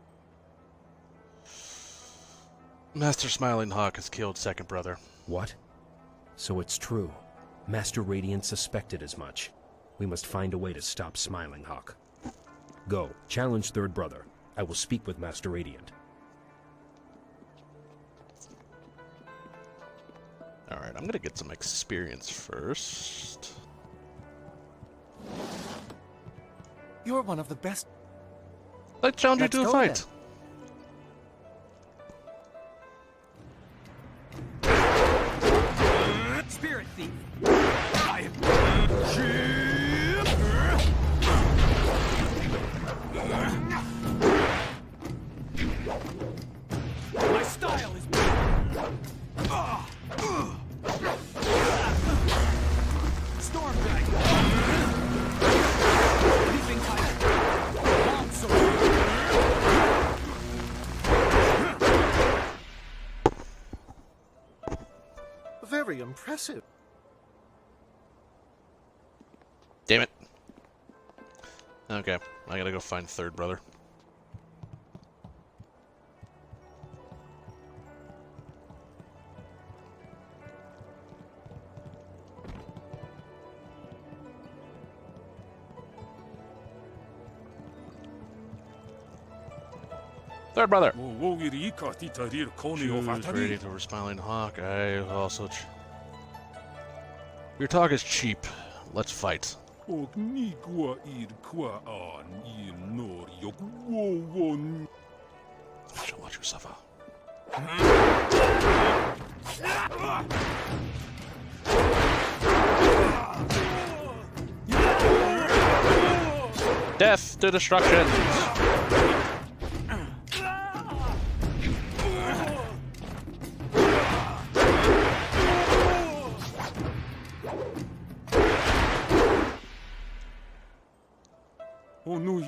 Master Smiling Hawk has killed Second Brother. What? So it's true. Master Radiant suspected as much. We must find a way to stop Smiling Hawk. Go, challenge Third Brother. I will speak with Master Radiant. Alright, I'm gonna get some experience first. You're one of the best. Let's challenge you to a fight. Then. Very impressive. Damn it. Okay, I gotta go find third brother. Third brother. Choose radiant over smiling hawk. I also. Your talk is cheap. Let's fight. Shall watch yourself out. Death to destruction. Oh no,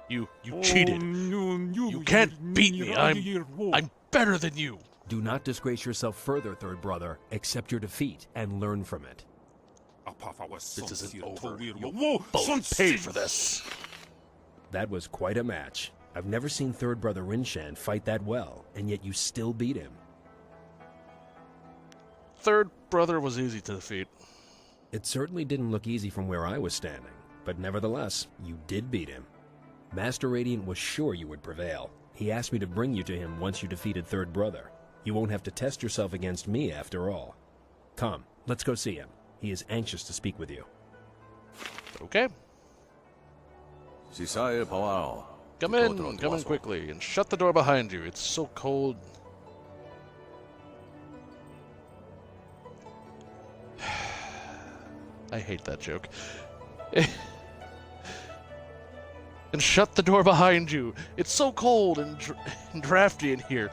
You cheated. You can't beat me. I'm better than you. Do not disgrace yourself further, third brother. Accept your defeat and learn from it. This isn't over. You'll both pay for this. That was quite a match. I've never seen third brother Rinshan fight that well, and yet you still beat him. Third brother was easy to defeat. It certainly didn't look easy from where I was standing, but nevertheless, you did beat him. Master Radiant was sure you would prevail. He asked me to bring you to him once you defeated third brother. You won't have to test yourself against me after all. Come, let's go see him. He is anxious to speak with you. Okay. Come in quickly, and shut the door behind you. It's so cold. I hate that joke. And shut the door behind you. It's so cold and drafty in here.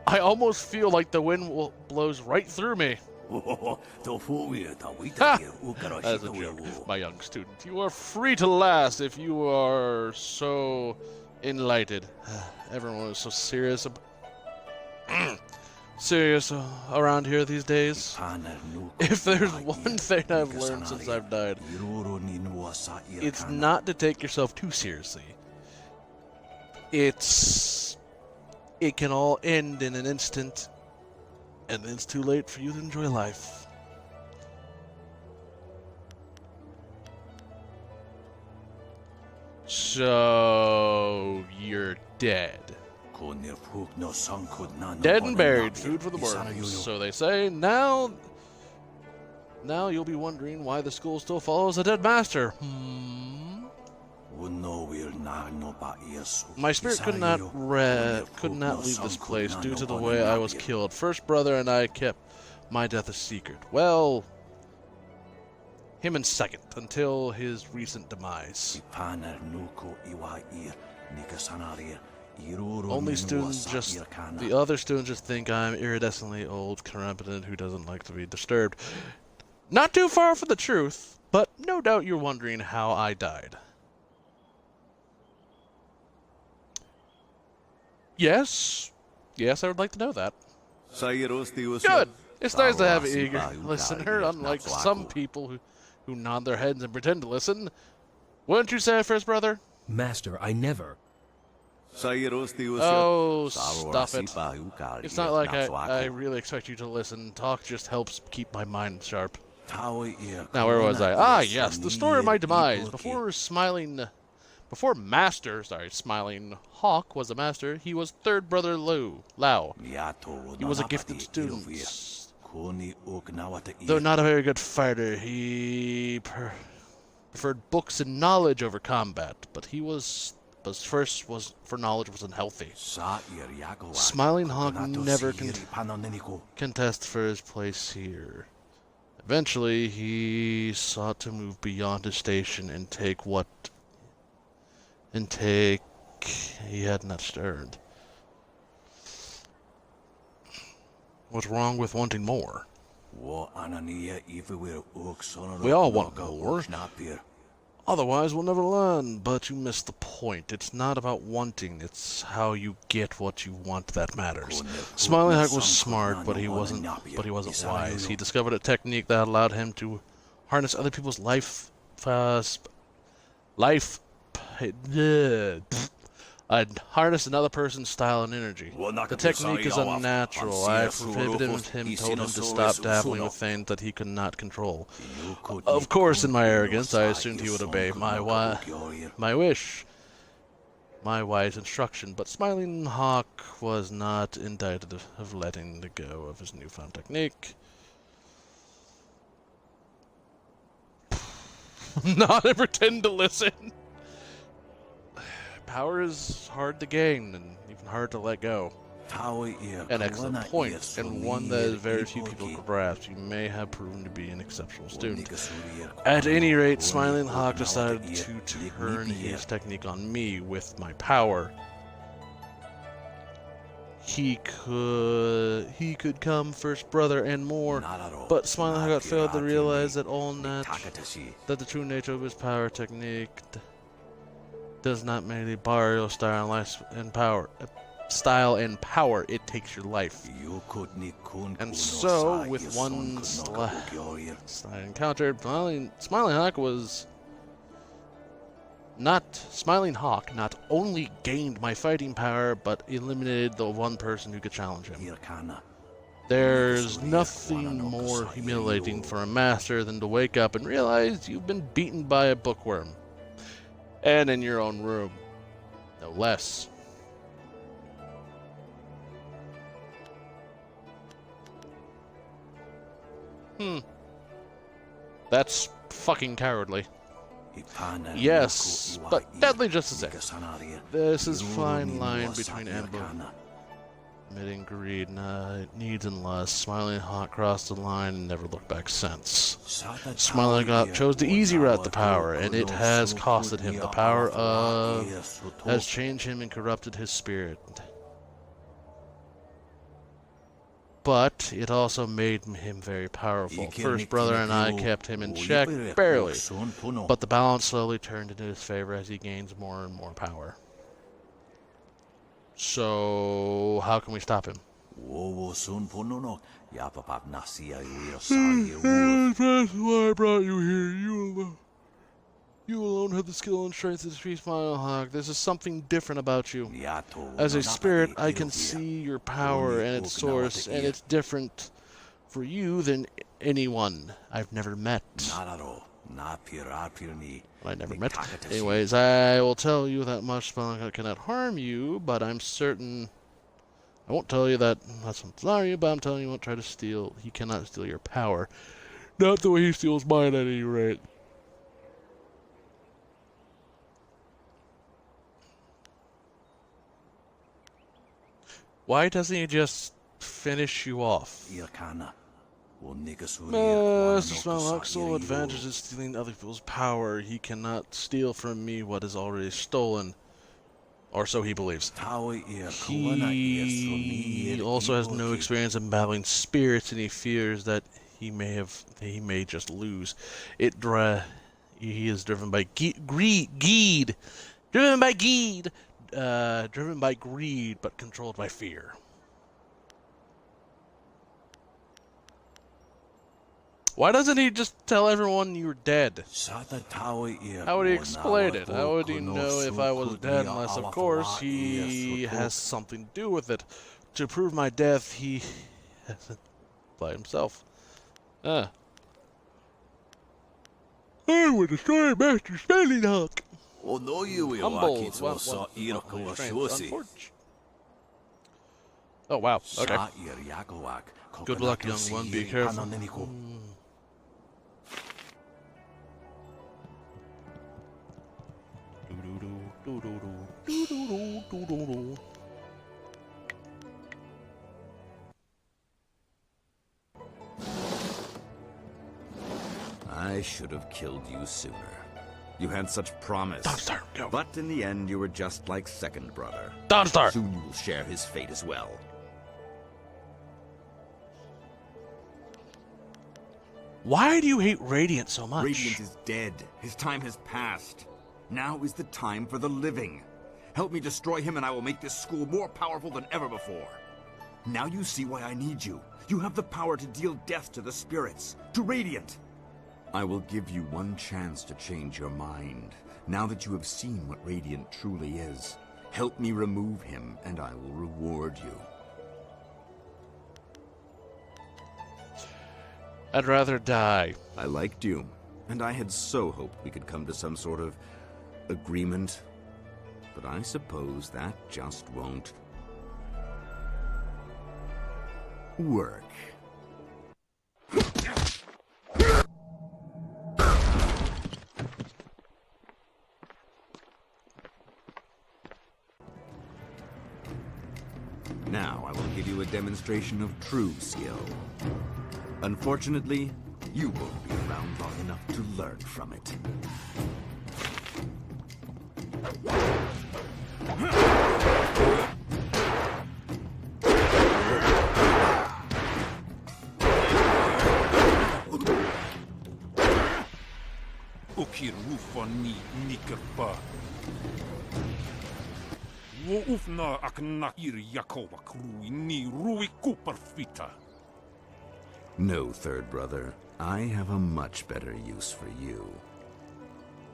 I almost feel like the wind blows right through me. That's a joke, my young student. You are free to last if you are so enlightened. Everyone is so serious serious around here these days. If there's one thing I've learned since I've died, it's not to take yourself too seriously. It can all end in an instant, and then it's too late for you to enjoy life. So you're dead. Dead and buried, food for the worms, so they say. Now you'll be wondering why the school still follows a dead master. My spirit could not leave this place due to the way I was killed. First brother and I kept my death a secret. Well, him in second, until his recent demise. The other students just think I'm iridescently old, competent, who doesn't like to be disturbed. Not too far from the truth, but no doubt you're wondering how I died. Yes, I would like to know that. Good! It's nice to have an eager listener, unlike some people who nod their heads and pretend to listen. Wouldn't you say, first brother? Master, I never... Oh, stop it. It's not like I really expect you to listen. Talk just helps keep my mind sharp. Now, where was I? Ah, yes, the story of my demise. Before Master Smiling Hawk was a master, he was third brother Lao. He was a gifted student. Though not a very good fighter, he preferred books and knowledge over combat, but his first for knowledge was unhealthy. Smiling Hawk never contest for his place here. Eventually, he sought to move beyond his station and take he had not earned. What's wrong with wanting more? We all want more. Otherwise, we'll never learn. But you missed the point. It's not about wanting. It's how you get what you want that matters. Smiling Hawk was smart, but he wasn't wise. He discovered a technique that allowed him to harness other people's I'd harness another person's style and energy. The technique is unnatural. I prohibited him, told him to stop dabbling with things that he could not control. Of course, in my arrogance, I assumed he would obey my wish, my wise instruction, but Smiling Hawk was not indicted of letting go of his newfound technique. Not pretend to listen. Power is hard to gain and even hard to let go. An excellent point, and one that very few people grasp. You may have proven to be an exceptional student. At any rate, Smiling Hawk decided to turn his technique on me with my power. He could come first brother and more, but Smiling Hawk failed to realize that the true nature of his power technique does not merely borrow your style and power. It takes your life. And so, with one slight encounter, Smiling Hawk not only gained my fighting power, but eliminated the one person who could challenge him. There's nothing more humiliating for a master than to wake up and realize you've been beaten by a bookworm. And in your own room. No less. That's fucking cowardly. Yes, but deadly just the same. This is fine line between admitting greed, needs, and lust. Smiling Hawk crossed the line and never looked back since. Smiling Hawk chose the easy route to power, and it has costed him. The power has changed him and corrupted his spirit. But it also made him very powerful. First brother and I kept him in check, barely. But the balance slowly turned into his favor as he gains more and more power. So, how can we stop him? That's why I brought you here. You alone have the skill and strength to defeat Smiling Hawk. There's something different about you. As a spirit, I can see your power and its source, and it's different for you than anyone I've never met. Anyways, I will tell you that much. Smiling Hawk cannot harm you, but I'm certain... I won't tell you that that's what desire you, but I'm telling you he won't try to steal. He cannot steal your power. Not the way he steals mine at any rate. Why doesn't he just finish you off? Mr. Smiling Hawk's sole advantage is stealing other people's power. He cannot steal from me what is already stolen. Or so he believes. He also has no experience in battling spirits, and he fears that he may just lose. He is driven by greed. Driven by greed, but controlled by fear. Why doesn't he just tell everyone you're dead? How would he explain it? How would he know if I was dead unless, of course, he has something to do with it? To prove my death, he has it by himself. I would destroy Master Smiling Hawk. Humble. Oh, wow. Okay. Good luck, young one. Be careful. I should have killed you sooner. You had such promise. Dawnstar, go. But in the end, you were just like second brother. Dawnstar! Soon you will share his fate as well. Why do you hate Radiant so much? Radiant is dead. His time has passed. Now is the time for the living. Help me destroy him and I will make this school more powerful than ever before. Now you see why I need you. You have the power to deal death to the spirits, to Radiant. I will give you one chance to change your mind. Now that you have seen what Radiant truly is, help me remove him and I will reward you. I'd rather die. I liked you, and I had so hoped we could come to some sort of agreement. But I suppose that just won't work. Now I will give you a demonstration of true skill. Unfortunately, you won't be around long enough to learn from it. Ukir ufani nikerpa. Wo ufna aknakir Yakoba krui ni rui kuperfita. No, third brother. I have a much better use for you.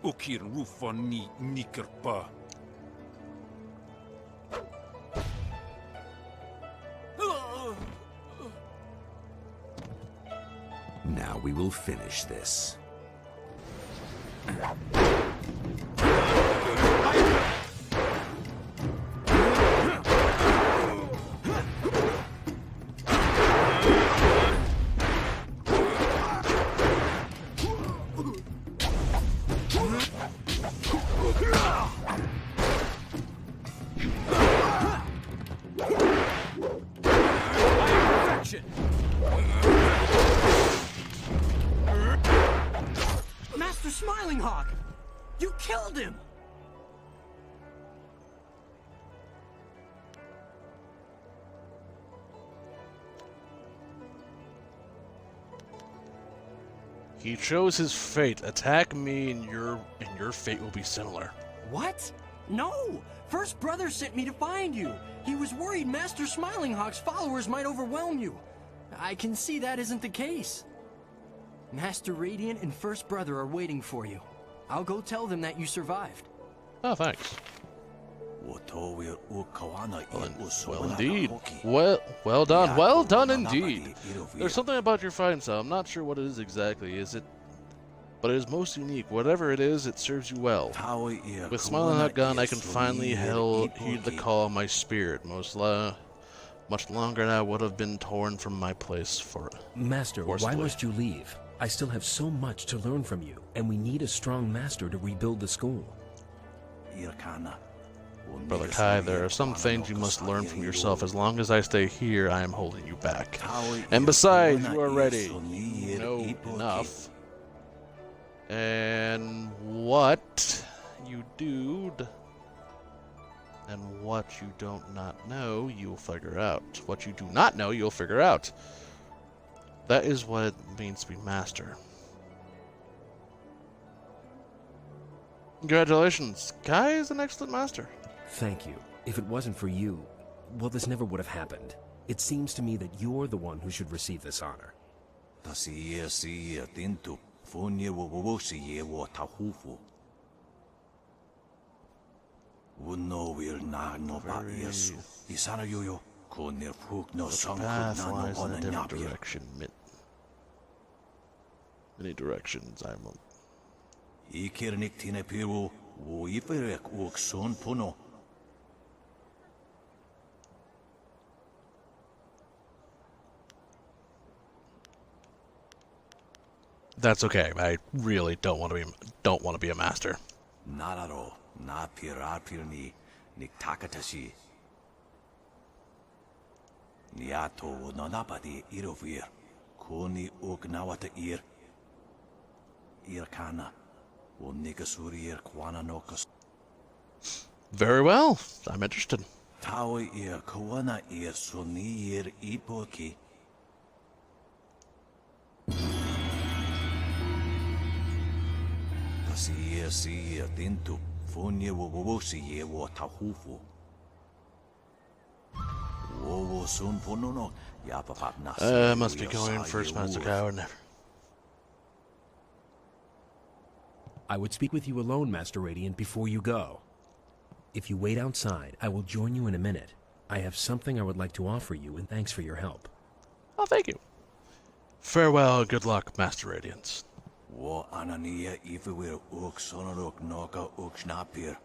Ukir ufani nikerpa. Now we will finish this. Master Smiling Hawk! You killed him! He chose his fate. Attack me and your fate will be similar. What? No! First Brother sent me to find you. He was worried Master Smiling Hawk's followers might overwhelm you. I can see that isn't the case. Master Radiant and First Brother are waiting for you. I'll go tell them that you survived. Oh, thanks. Well, indeed. Well done. Well done indeed. There's something about your fighting style. I'm not sure what it is exactly. Is it? But it is most unique. Whatever it is, it serves you well. With Smiling Hawk Gun, I can finally heed the call of my spirit. Much longer than I would have been torn from my place for Master, forcibly. why must you leave? I still have so much to learn from you, and we need a strong master to rebuild the school. Brother Kai, there are some things you must learn from yourself. As long as I stay here, I am holding you back. And besides, you are ready. You know enough. And what you do and what you don't not know, you'll figure out. What you do not know, you'll figure out. That is what it means to be master. Congratulations. Kai is an excellent master. Thank you. If it wasn't for you, well, this never would have happened. It seems to me that you're the one who should receive this honor. The path lies in a different direction. Many directions, I won't. That's okay. I really don't want to be a master. Nararo, na pirapir ni niktakatashi. Niato nonapadi irovir, kuni ugnawata ir. Irkana, unigasuri kwana nokas. Very well. I'm interested. Tawi ir kawana ir suni ir ipoki. si tintu. Funye wowosi ye wo tahufu. Wowo sun ponono. Yapapap nasi. Must be going first, Master Coward. I would speak with you alone, Master Radiant, before you go. If you wait outside, I will join you in a minute. I have something I would like to offer you, and thanks for your help. Oh, thank you. Farewell, good luck, Master Radiance. Wo anania ifewir uk sonorok noka uk snapir.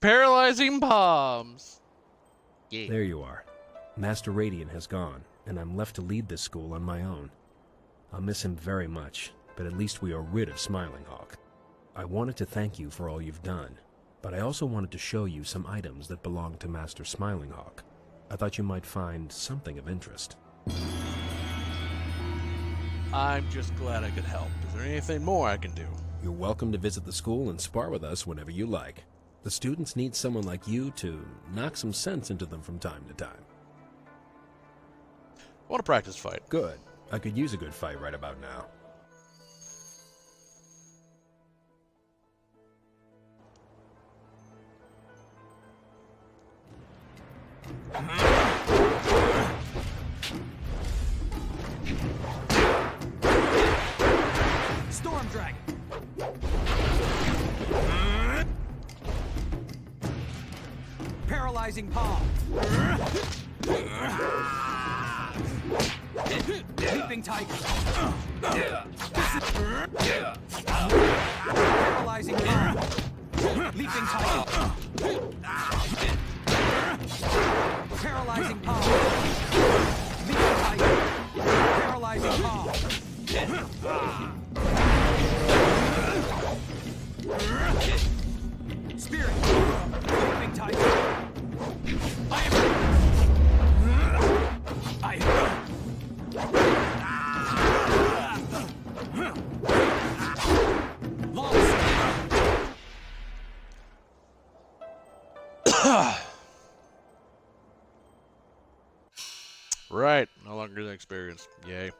Paralyzing palms. Yeah. There you are. Master Radiant has gone, and I'm left to lead this school on my own. I'll miss him very much, but at least we are rid of Smiling Hawk. I wanted to thank you for all you've done, but I also wanted to show you some items that belong to Master Smiling Hawk. I thought you might find something of interest. I'm just glad I could help. Is there anything more I can do? You're welcome to visit the school and spar with us whenever you like. The students need someone like you to knock some sense into them from time to time. I want to practice fight. Good. I could use a good fight right about now. Storm Dragon. Paralyzing palm. Leaping tiger. Paralyzing palm. Leaping tiger. Paralyzing palm. Leaping tiger. Paralyzing palm. Spirit. Leaping tiger. Right, no longer an experience. Yay.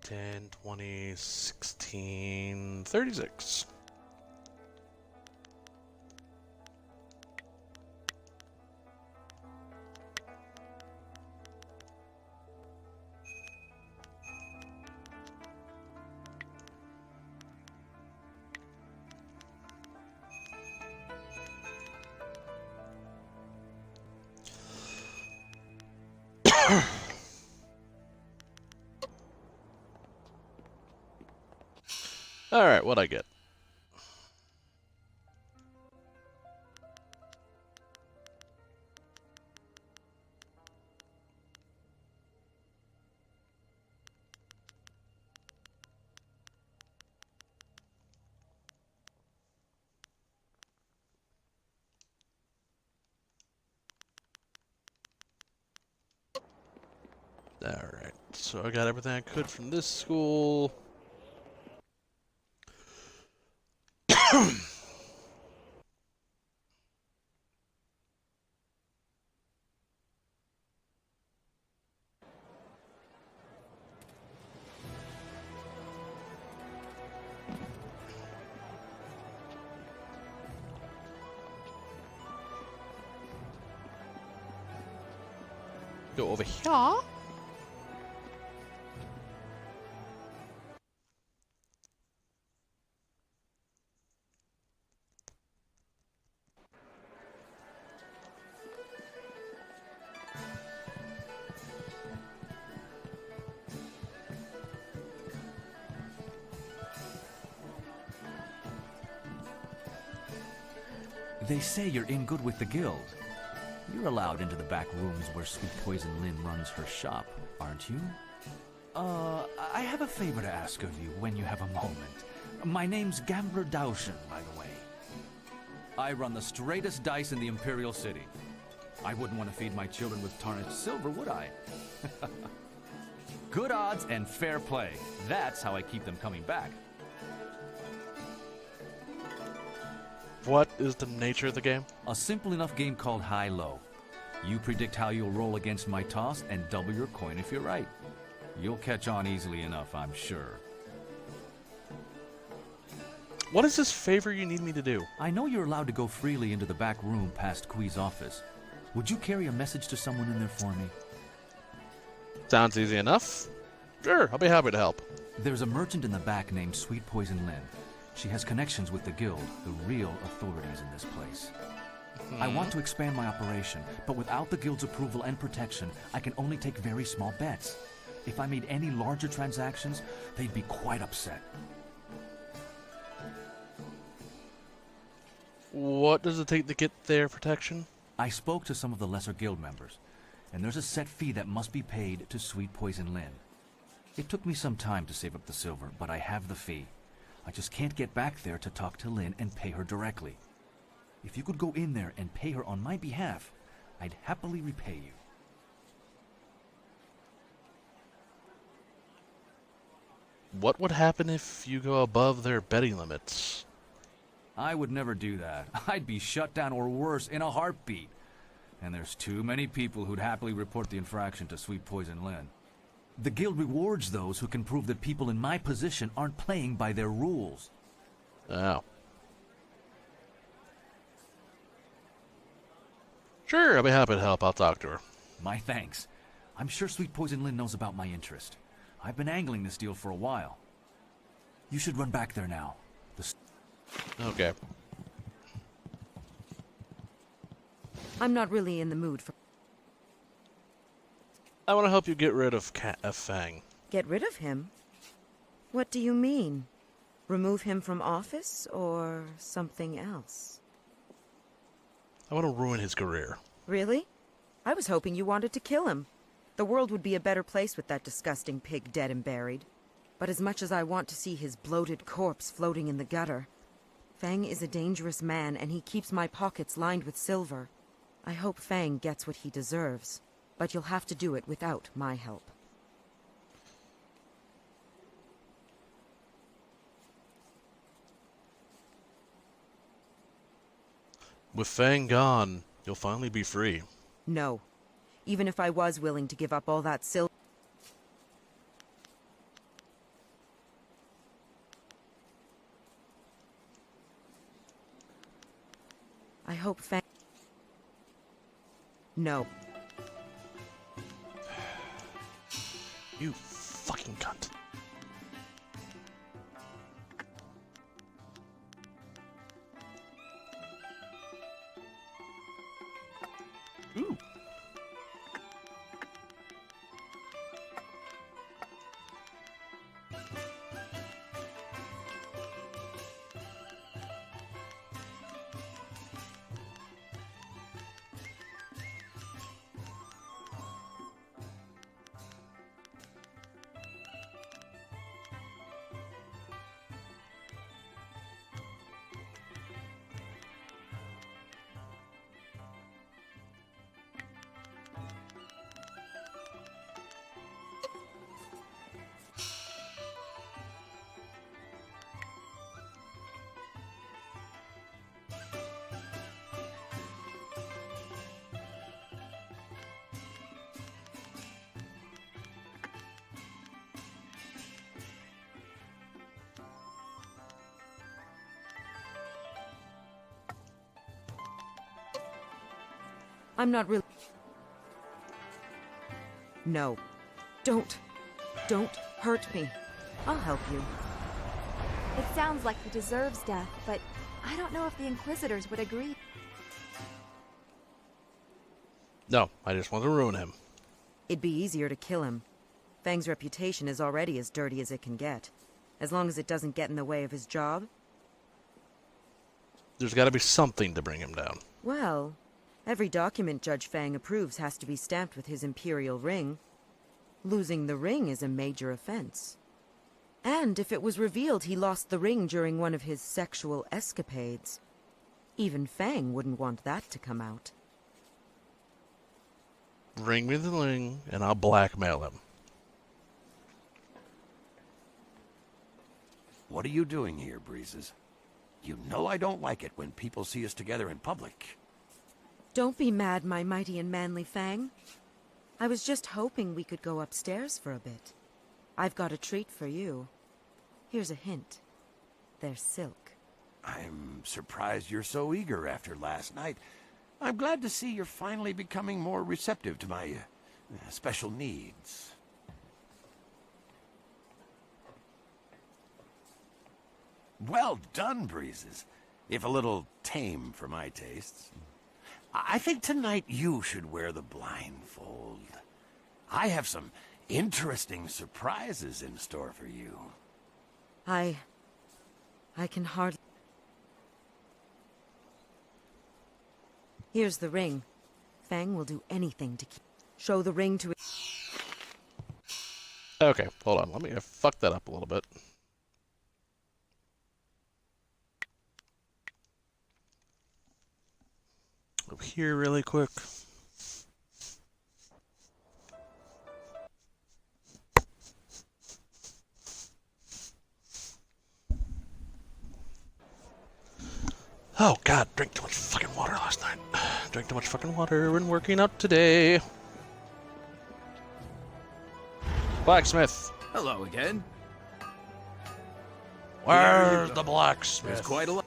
Ten, 20, 16, 36. Alright, what'd I get? Alright, so I got everything I could from this school. Go over here. They say you're in good with the guild. You're allowed into the back rooms where Sweet Poison Lynn runs her shop, aren't you? I have a favor to ask of you when you have a moment. My name's Gambler Daushan, by the way. I run the straightest dice in the Imperial City. I wouldn't want to feed my children with tarnished silver, would I? Good odds and fair play. That's how I keep them coming back. What is the nature of the game? A simple enough game called High-Low. You predict how you'll roll against my toss and double your coin if you're right. You'll catch on easily enough, I'm sure. What is this favor you need me to do? I know you're allowed to go freely into the back room past Kui's office. Would you carry a message to someone in there for me? Sounds easy enough. Sure, I'll be happy to help. There's a merchant in the back named Sweet Poison Lynn. She has connections with the guild, the real authorities in this place. I want to expand my operation, but without the guild's approval and protection, I can only take very small bets. If I made any larger transactions, they'd be quite upset. What does it take to get their protection? I spoke to some of the lesser guild members, and there's a set fee that must be paid to Sweet Poison Lynn. It took me some time to save up the silver, but I have the fee. I just can't get back there to talk to Lynn and pay her directly. If you could go in there and pay her on my behalf, I'd happily repay you. What would happen if you go above their betting limits? I would never do that. I'd be shut down or worse in a heartbeat. And there's too many people who'd happily report the infraction to Sweet Poison Lynn. The guild rewards those who can prove that people in my position aren't playing by their rules. Oh. Sure, I'll be happy to help. I'll talk to her. My thanks. I'm sure Sweet Poison Lynn knows about my interest. I've been angling this deal for a while. You should run back there now. Okay. I'm not really in the mood for... I want to help you get rid of Fang. Get rid of him? What do you mean? Remove him from office or something else? I want to ruin his career. Really? I was hoping you wanted to kill him. The world would be a better place with that disgusting pig dead and buried. But as much as I want to see his bloated corpse floating in the gutter, Fang is a dangerous man and he keeps my pockets lined with silver. I hope Fang gets what he deserves, but you'll have to do it without my help. With Fang gone, you'll finally be free. No. Even if I was willing to give up all that silver... I hope Fang... No. You fucking cunt. Ooh. I'm not really... No. Don't hurt me. I'll help you. It sounds like he deserves death, but I don't know if the Inquisitors would agree. No, I just want to ruin him. It'd be easier to kill him. Fang's reputation is already as dirty as it can get. As long as it doesn't get in the way of his job. There's got to be something to bring him down. Well, every document Judge Fang approves has to be stamped with his imperial ring. Losing the ring is a major offense. And if it was revealed he lost the ring during one of his sexual escapades, even Fang wouldn't want that to come out. Bring me the ring, and I'll blackmail him. What are you doing here, Breezes? You know I don't like it when people see us together in public. Don't be mad, my mighty and manly Fang. I was just hoping we could go upstairs for a bit. I've got a treat for you. Here's a hint. They're silk. I'm surprised you're so eager after last night. I'm glad to see you're finally becoming more receptive to my special needs. Well done, Breezes. If a little tame for my tastes. I think tonight you should wear the blindfold. I have some interesting surprises in store for you. I can hardly... Here's the ring. Fang will do anything to show the ring to... Okay, hold on. Let me fuck that up a little bit. Over here really quick. Oh god, drank too much fucking water last night. Drank too much fucking water when working out today. Blacksmith. Hello again. Where's the blacksmith? There's quite a lot.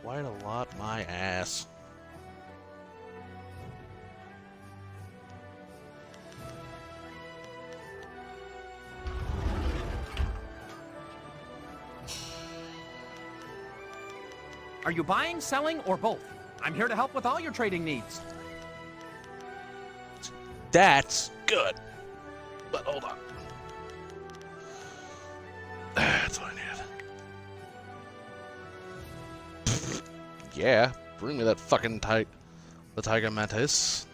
Quite a lot, my ass. Are you buying, selling, or both? I'm here to help with all your trading needs. That's good. But hold on. That's what I needed. Yeah, bring me that fucking the tiger mantis.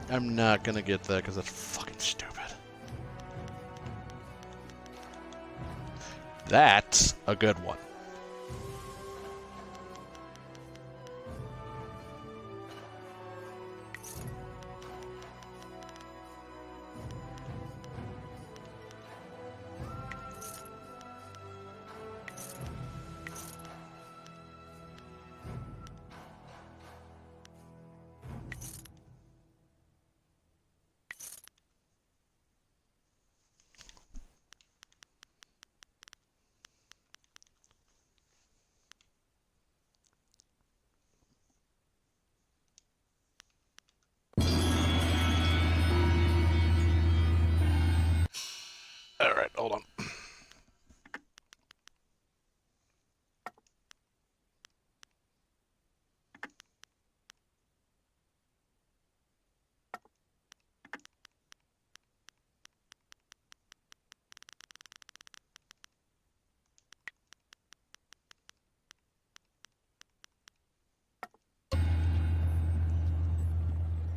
I'm not gonna get that because that's fucking stupid. That's a good one. Alright, hold on.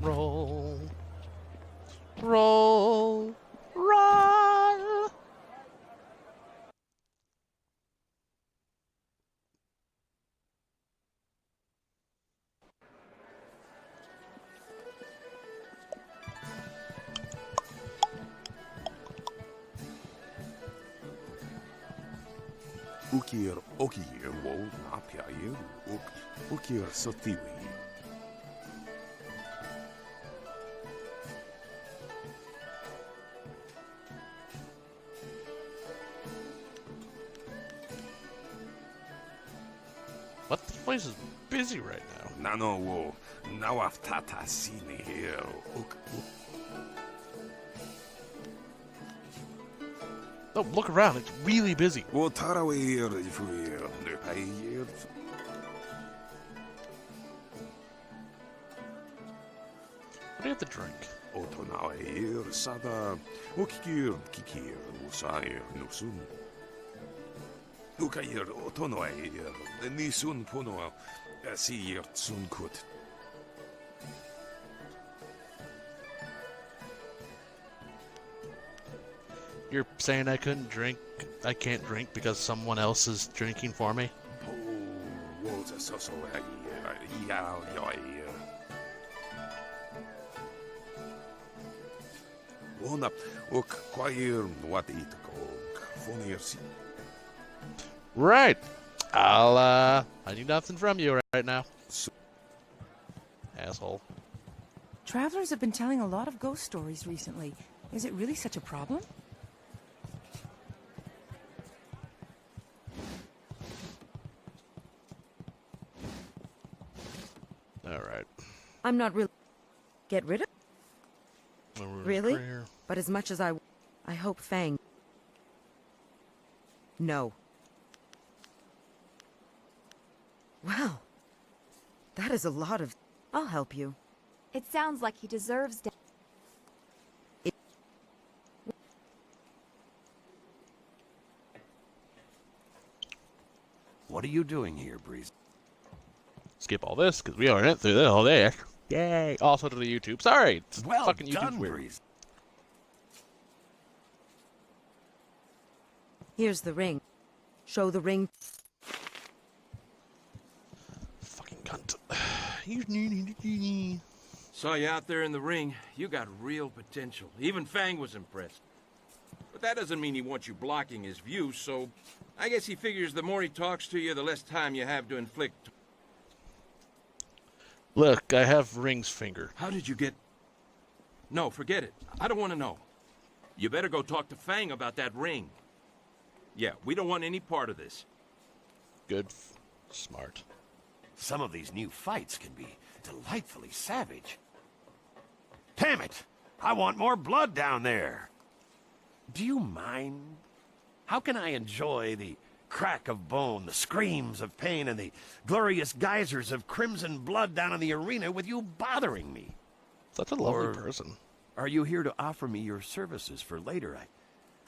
Roll. Roll. Roll. Ukir okir wo napyayu ukir sotiwi. What? This place is busy right now. Nano wo nawaftata sini here. Oh, look around. It's really busy. What do you have to drink? You're saying I couldn't drink? I can't drink because someone else is drinking for me? Right. I need nothing from you right now. Asshole. Travelers have been telling a lot of ghost stories recently. Is it really such a problem? Alright. I'm not really... Get rid of... Really? Prayer. But as much as I hope Fang... No. Well, that is a lot of... I'll help you. It sounds like he deserves death. What are you doing here, Breeze? Skip all this, because we already went through this all day. Yay! Also to the YouTube. Sorry! It's Well fucking YouTube's done, weird. Breeze. Here's the ring. Show the ring. Fucking cunt. Saw you out there in the ring. You got real potential. Even Fang was impressed. But that doesn't mean he wants you blocking his view, so I guess he figures the more he talks to you, the less time you have to inflict. Look, I have Ring's finger. How did you get... No, forget it. I don't want to know. You better go talk to Fang about that ring. Yeah, we don't want any part of this. Good. Smart. Some of these new fights can be delightfully savage. Damn it! I want more blood down there! Do you mind? How can I enjoy the crack of bone, the screams of pain, and the glorious geysers of crimson blood down in the arena with you bothering me? Such a lovely person. Are you here to offer me your services for later?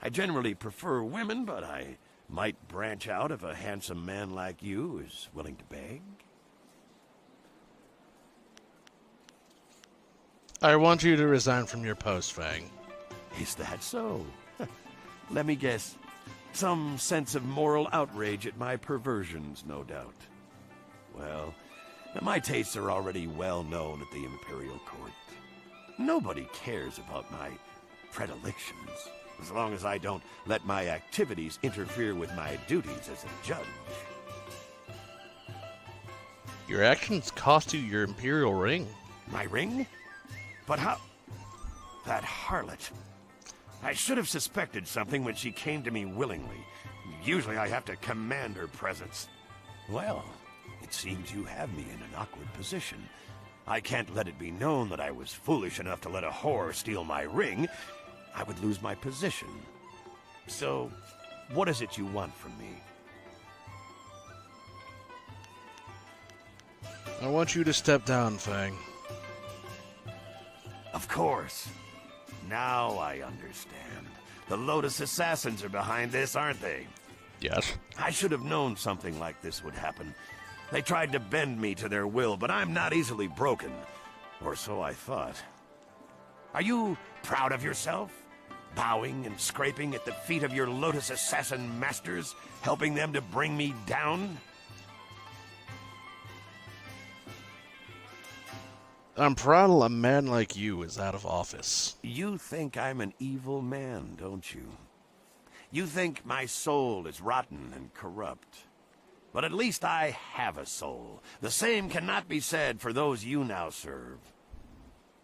I generally prefer women, but I might branch out if a handsome man like you is willing to beg. I want you to resign from your post, Fang. Is that so? Let me guess. Some sense of moral outrage at my perversions, no doubt. Well, my tastes are already well known at the Imperial Court. Nobody cares about my predilections, as long as I don't let my activities interfere with my duties as a judge. Your actions cost you your Imperial ring. My ring? But how... That harlot. I should have suspected something when she came to me willingly. Usually I have to command her presence. Well, it seems you have me in an awkward position. I can't let it be known that I was foolish enough to let a whore steal my ring. I would lose my position. So, what is it you want from me? I want you to step down, Fang. Of course. Now I understand. The Lotus Assassins are behind this, aren't they? Yes. I should have known something like this would happen. They tried to bend me to their will, but I'm not easily broken. Or so I thought. Are you proud of yourself? Bowing and scraping at the feet of your Lotus Assassin masters, helping them to bring me down? I'm proud a man like you is out of office. You think I'm an evil man, don't you? You think my soul is rotten and corrupt. But at least I have a soul. The same cannot be said for those you now serve.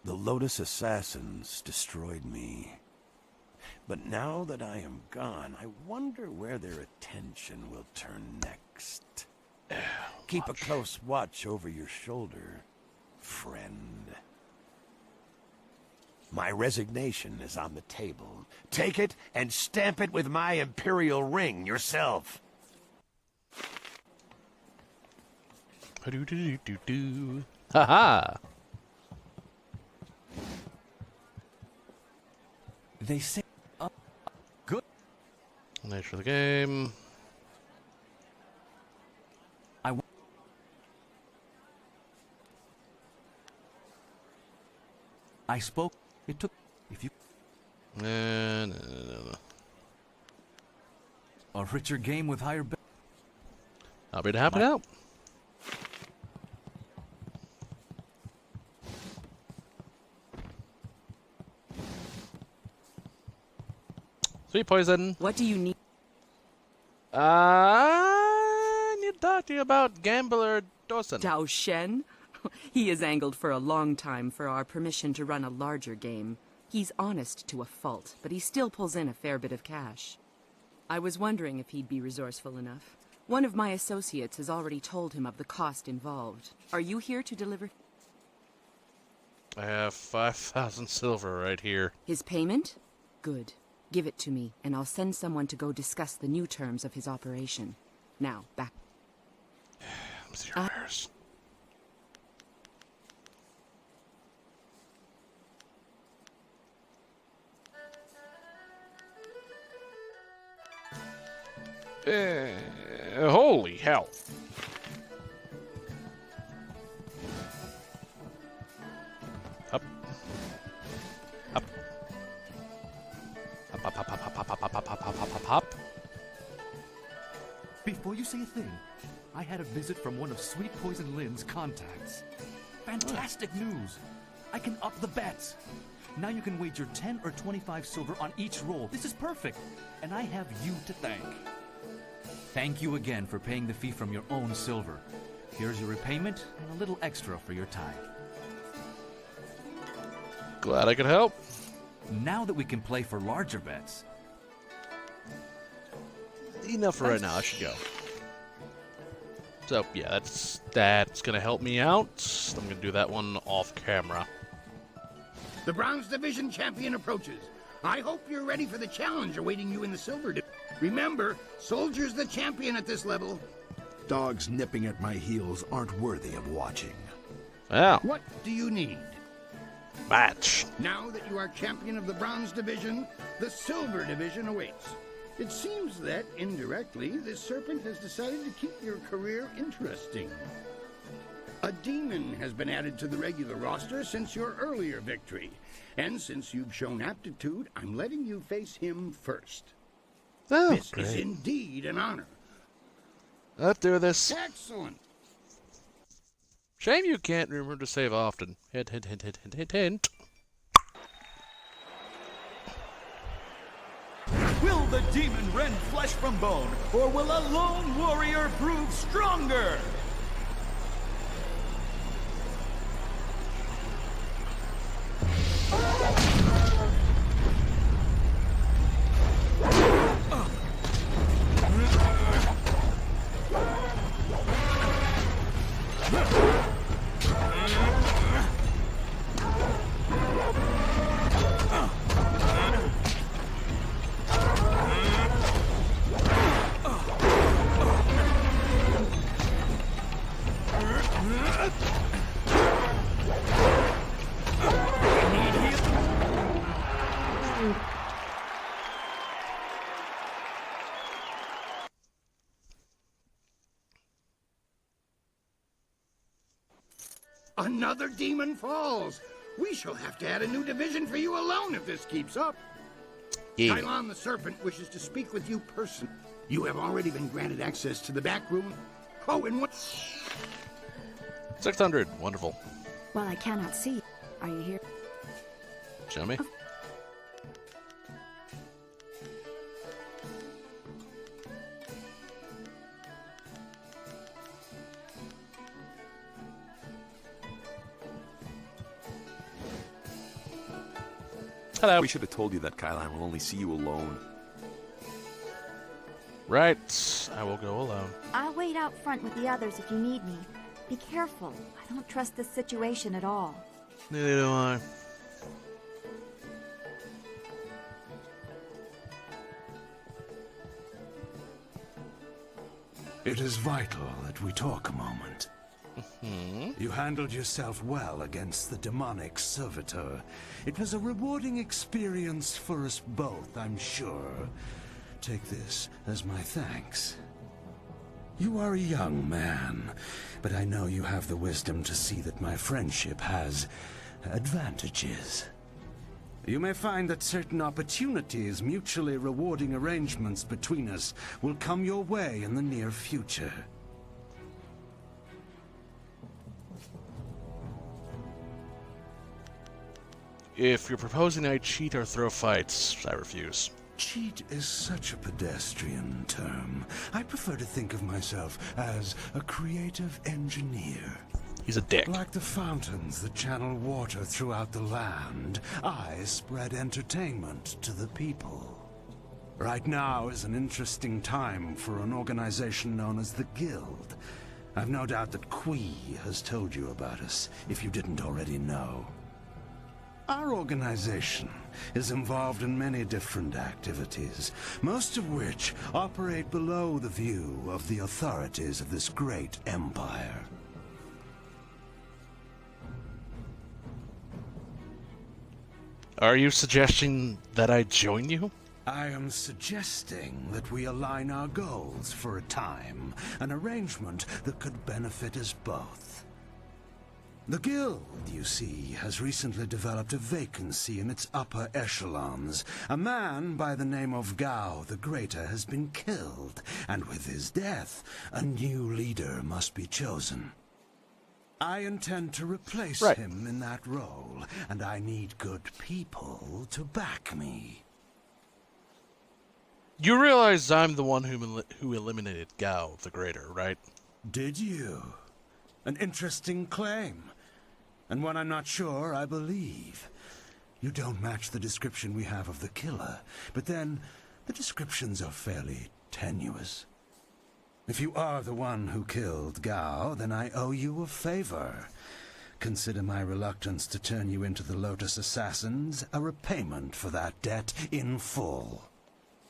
The Lotus Assassins destroyed me. But now that I am gone, I wonder where their attention will turn next. Keep a close watch over your shoulder, friend. My resignation is on the table. Take it and stamp it with my imperial ring yourself. Ha-ha! They say... good. Nature of the game. I spoke. It took... If you... No. A richer game with higher... I'll be happy to help. Sweet poison. What do you need? I need to talk to you about Gambler Dawson. Dao Shen? He has angled for a long time for our permission to run a larger game. He's honest to a fault, but he still pulls in a fair bit of cash. I was wondering if he'd be resourceful enough. One of my associates has already told him of the cost involved. Are you here to deliver? I have 5,000 silver right here. His payment? Good. Give it to me, and I'll send someone to go discuss the new terms of his operation. Now, back. See your wares. Holy hell. Up. Up. Up, up, up, up, up, up, up, up, up, up, up, up, up. Before you say a thing, I had a visit from one of Sweet Poison Lynn's contacts. Fantastic news! I can up the bets. Now you can wager 10 or 25 silver on each roll. This is perfect, and I have you to thank. Thank you again for paying the fee from your own silver. Here's your repayment and a little extra for your time. Glad I could help. Now that we can play for larger bets. Enough for right now. I should go. So yeah, that's gonna help me out. I'm gonna do that one off camera. The Bronze Division champion approaches. I hope you're ready for the challenge awaiting you in the Silver Division. Remember, Soldier's the champion at this level. Dogs nipping at my heels aren't worthy of watching. Yeah. What do you need? Match. Now that you are champion of the Bronze Division, the Silver Division awaits. It seems that, indirectly, this serpent has decided to keep your career interesting. A demon has been added to the regular roster since your earlier victory. And since you've shown aptitude, I'm letting you face him first. Oh, this great. is indeed an honor. Let's do this. Excellent. Shame you can't remember to save often. Hint, hint, hint, hint, hint, hint, hint. Will the demon rend flesh from bone, or will a lone warrior prove stronger? Another demon falls. We shall have to add a new division for you alone if this keeps up. Yeah. Tylon the Serpent wishes to speak with you personally. You have already been granted access to the back room. Oh, and what? 600. Wonderful. Well, I cannot see. Are you here? Show me. Hello. We should have told you that Kylon will only see you alone. Right. I will go alone. I'll wait out front with the others if you need me. Be careful. I don't trust this situation at all. Neither do I. It is vital that we talk a moment. You handled yourself well against the demonic servitor. It was a rewarding experience for us both, I'm sure. Take this as my thanks. You are a young man, but I know you have the wisdom to see that my friendship has advantages. You may find that certain opportunities, mutually rewarding arrangements between us, will come your way in the near future. If you're proposing I cheat or throw fights, I refuse. Cheat is such a pedestrian term. I prefer to think of myself as a creative engineer. He's a dick. Like the fountains that channel water throughout the land, I spread entertainment to the people. Right now is an interesting time for an organization known as the Guild. I've no doubt that Qui has told you about us, if you didn't already know. Our organization is involved in many different activities, most of which operate below the view of the authorities of this great empire. Are you suggesting that I join you? I am suggesting that we align our goals for a time, an arrangement that could benefit us both. The Guild, you see, has recently developed a vacancy in its upper echelons. A man by the name of Gao the Greater has been killed, and with his death, a new leader must be chosen. I intend to replace him in that role, and I need good people to back me. You realize I'm the one who eliminated Gao the Greater, right? Did you? An interesting claim. And one I'm not sure I believe. You don't match the description we have of the killer, but then the descriptions are fairly tenuous. If you are the one who killed Gao, then I owe you a favor. Consider my reluctance to turn you into the Lotus Assassins a repayment for that debt in full.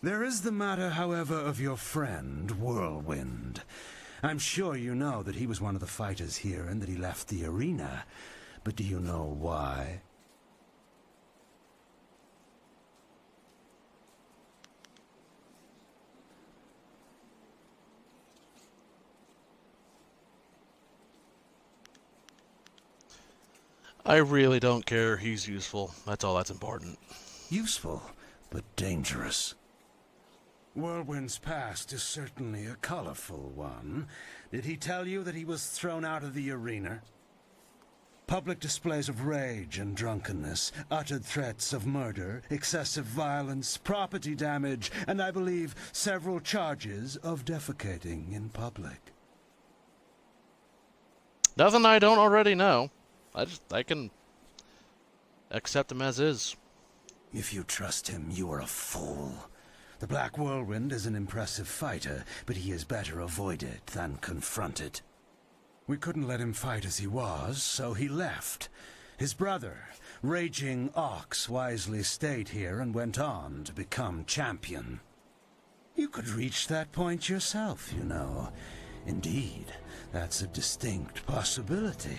There is the matter, however, of your friend, Whirlwind. I'm sure you know that he was one of the fighters here and that he left the arena. But do you know why? I really don't care. He's useful. That's all that's important. Useful, but dangerous. Whirlwind's past is certainly a colorful one. Did he tell you that he was thrown out of the arena? Public displays of rage and drunkenness, uttered threats of murder, excessive violence, property damage, and I believe several charges of defecating in public. Nothing I don't already know. I can accept him as is. If you trust him, you are a fool. The Black Whirlwind is an impressive fighter, but he is better avoided than confronted. We couldn't let him fight as he was, so he left. His brother, Raging Ox, wisely stayed here and went on to become champion. You could reach that point yourself, you know. Indeed, that's a distinct possibility.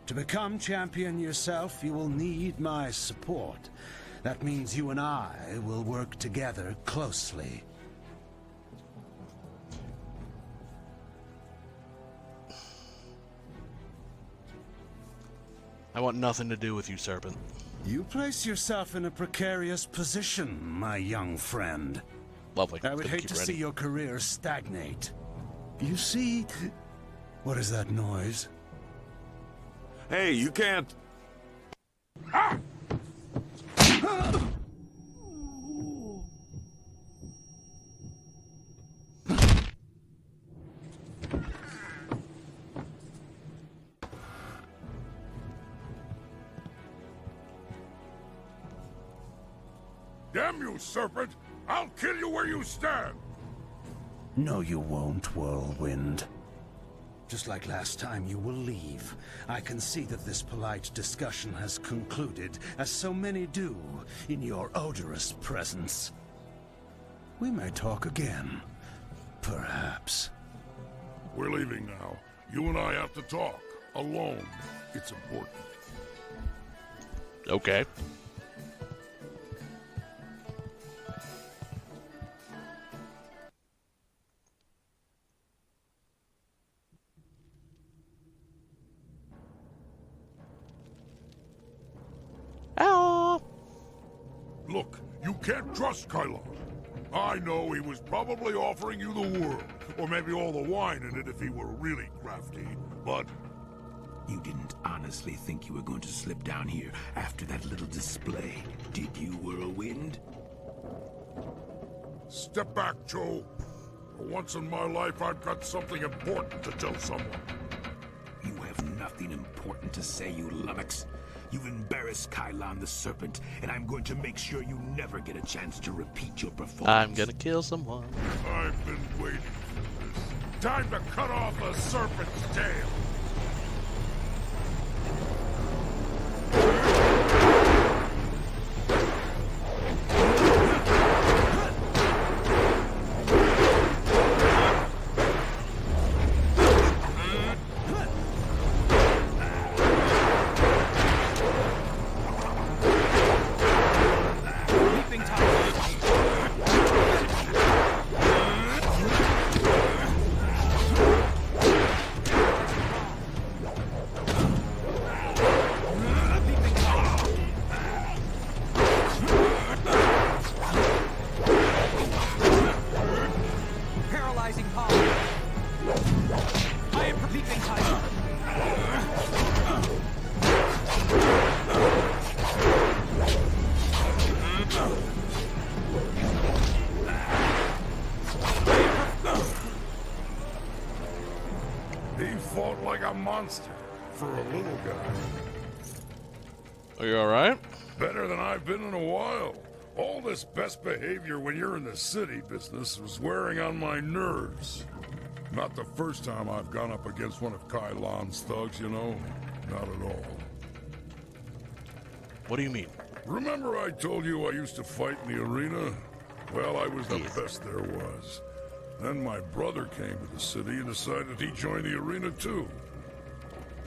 To become champion yourself, you will need my support. That means you and I will work together closely. I want nothing to do with you, Serpent. You place yourself in a precarious position, my young friend. Lovely. I would hate to see your career stagnate. You see... What is that noise? Hey, you can't... Damn you, Serpent! I'll kill you where you stand! No, you won't, Whirlwind. Just like last time, you will leave. I can see that this polite discussion has concluded, as so many do, in your odorous presence. We may talk again. Perhaps. We're leaving now. You and I have to talk. Alone. It's important. Okay. Ow! Look, you can't trust Kylo. I know he was probably offering you the world, or maybe all the wine in it if he were really crafty, but... You didn't honestly think you were going to slip down here after that little display, did you, Whirlwind? Step back, Joe. For once in my life, I've got something important to tell someone. You have nothing important to say, you lummox. You've embarrassed Kylon the Serpent, and I'm going to make sure you never get a chance to repeat your performance. I'm gonna kill someone. I've been waiting for this. Time to cut off the Serpent's tail. For a little guy. Are you alright? Better than I've been in a while. All this best behavior when you're in the city business was wearing on my nerves. Not the first time I've gone up against one of Kylon's thugs, you know. Not at all. What do you mean? Remember I told you I used to fight in the arena? Well, I was the best there was. Then my brother came to the city and decided he'd join the arena too.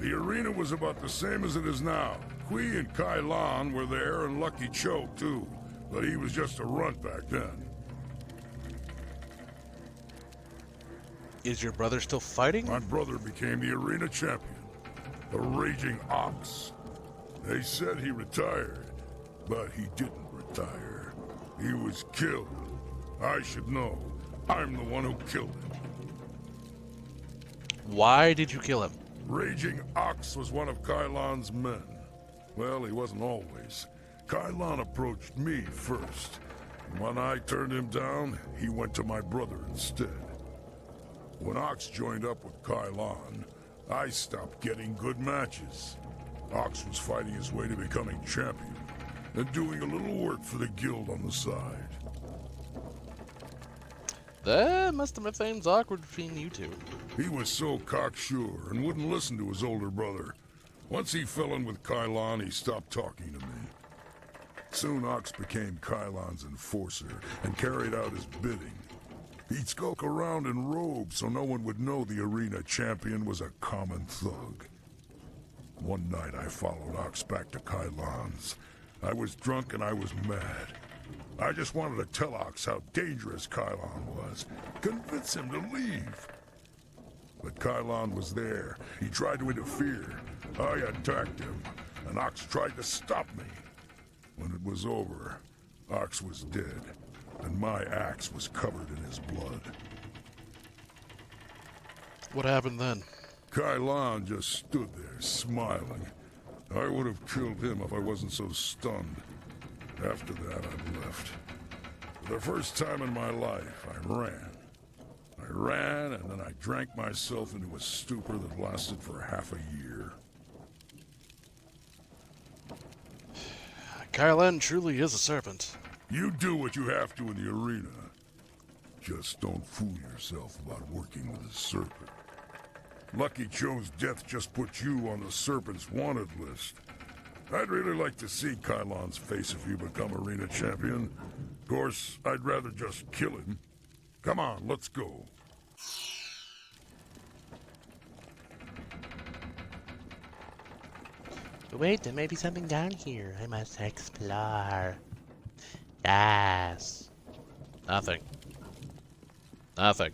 The arena was about the same as it is now. Kui and Kylon were there, and Lucky Cho, too. But he was just a runt back then. Is your brother still fighting? My brother became the arena champion. The Raging Ox. They said he retired, but he didn't retire. He was killed. I should know. I'm the one who killed him. Why did you kill him? Raging Ox was one of Kylon's men. Well, he wasn't always. Kylon approached me first. And when I turned him down, he went to my brother instead. When Ox joined up with Kylon, I stopped getting good matches. Ox was fighting his way to becoming champion, and doing a little work for the guild on the side. That must have made things awkward between you two. He was so cocksure and wouldn't listen to his older brother. Once he fell in with Kylon, he stopped talking to me. Soon Ox became Kylon's enforcer and carried out his bidding. He'd skulk around in robes so no one would know the arena champion was a common thug. One night I followed Ox back to Kylon's. I was drunk and I was mad. I just wanted to tell Ox how dangerous Kylon was. Convince him to leave. But Kylon was there. He tried to interfere. I attacked him, and Ox tried to stop me. When it was over, Ox was dead, and my axe was covered in his blood. What happened then? Kylon just stood there, smiling. I would have killed him if I wasn't so stunned. After that, I left. For the first time in my life, I ran. I ran, and then I drank myself into a stupor that lasted for half a year. Kylon truly is a serpent. You do what you have to in the arena. Just don't fool yourself about working with a serpent. Lucky Cho's death just put you on the Serpent's wanted list. I'd really like to see Kylon's face if you become arena champion. Of course, I'd rather just kill him. Come on, let's go. Wait, there may be something down here. I must explore. Yes. Nothing. Nothing.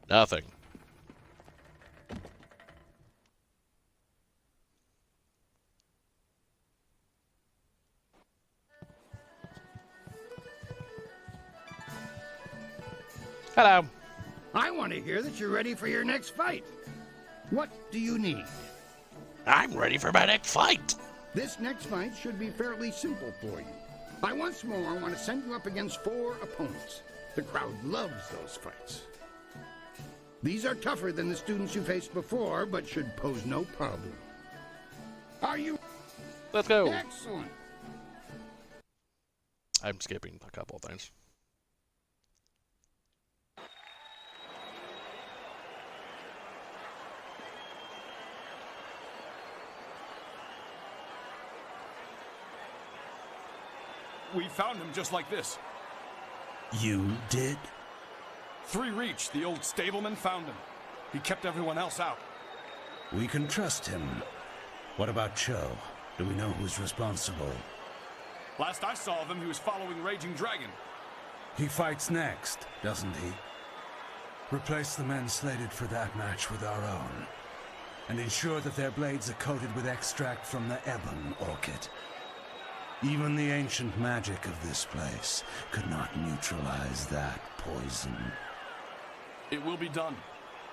Nothing. Hello. I want to hear that you're ready for your next fight. What do you need? I'm ready for my next fight. This next fight should be fairly simple for you. I once more want to send you up against 4 opponents. The crowd loves those fights. These are tougher than the students you faced before, but should pose no problem. Are you? Let's go. Excellent. I'm skipping a couple of things. We found him just like this. You did? 3 Reach, the old stableman, found him. He kept everyone else out. We can trust him. What about Cho? Do we know who's responsible? Last I saw of him, he was following Raging Dragon. He fights next, doesn't he? Replace the men slated for that match with our own. And ensure that their blades are coated with extract from the ebon orchid. Even the ancient magic of this place could not neutralize that poison. It will be done.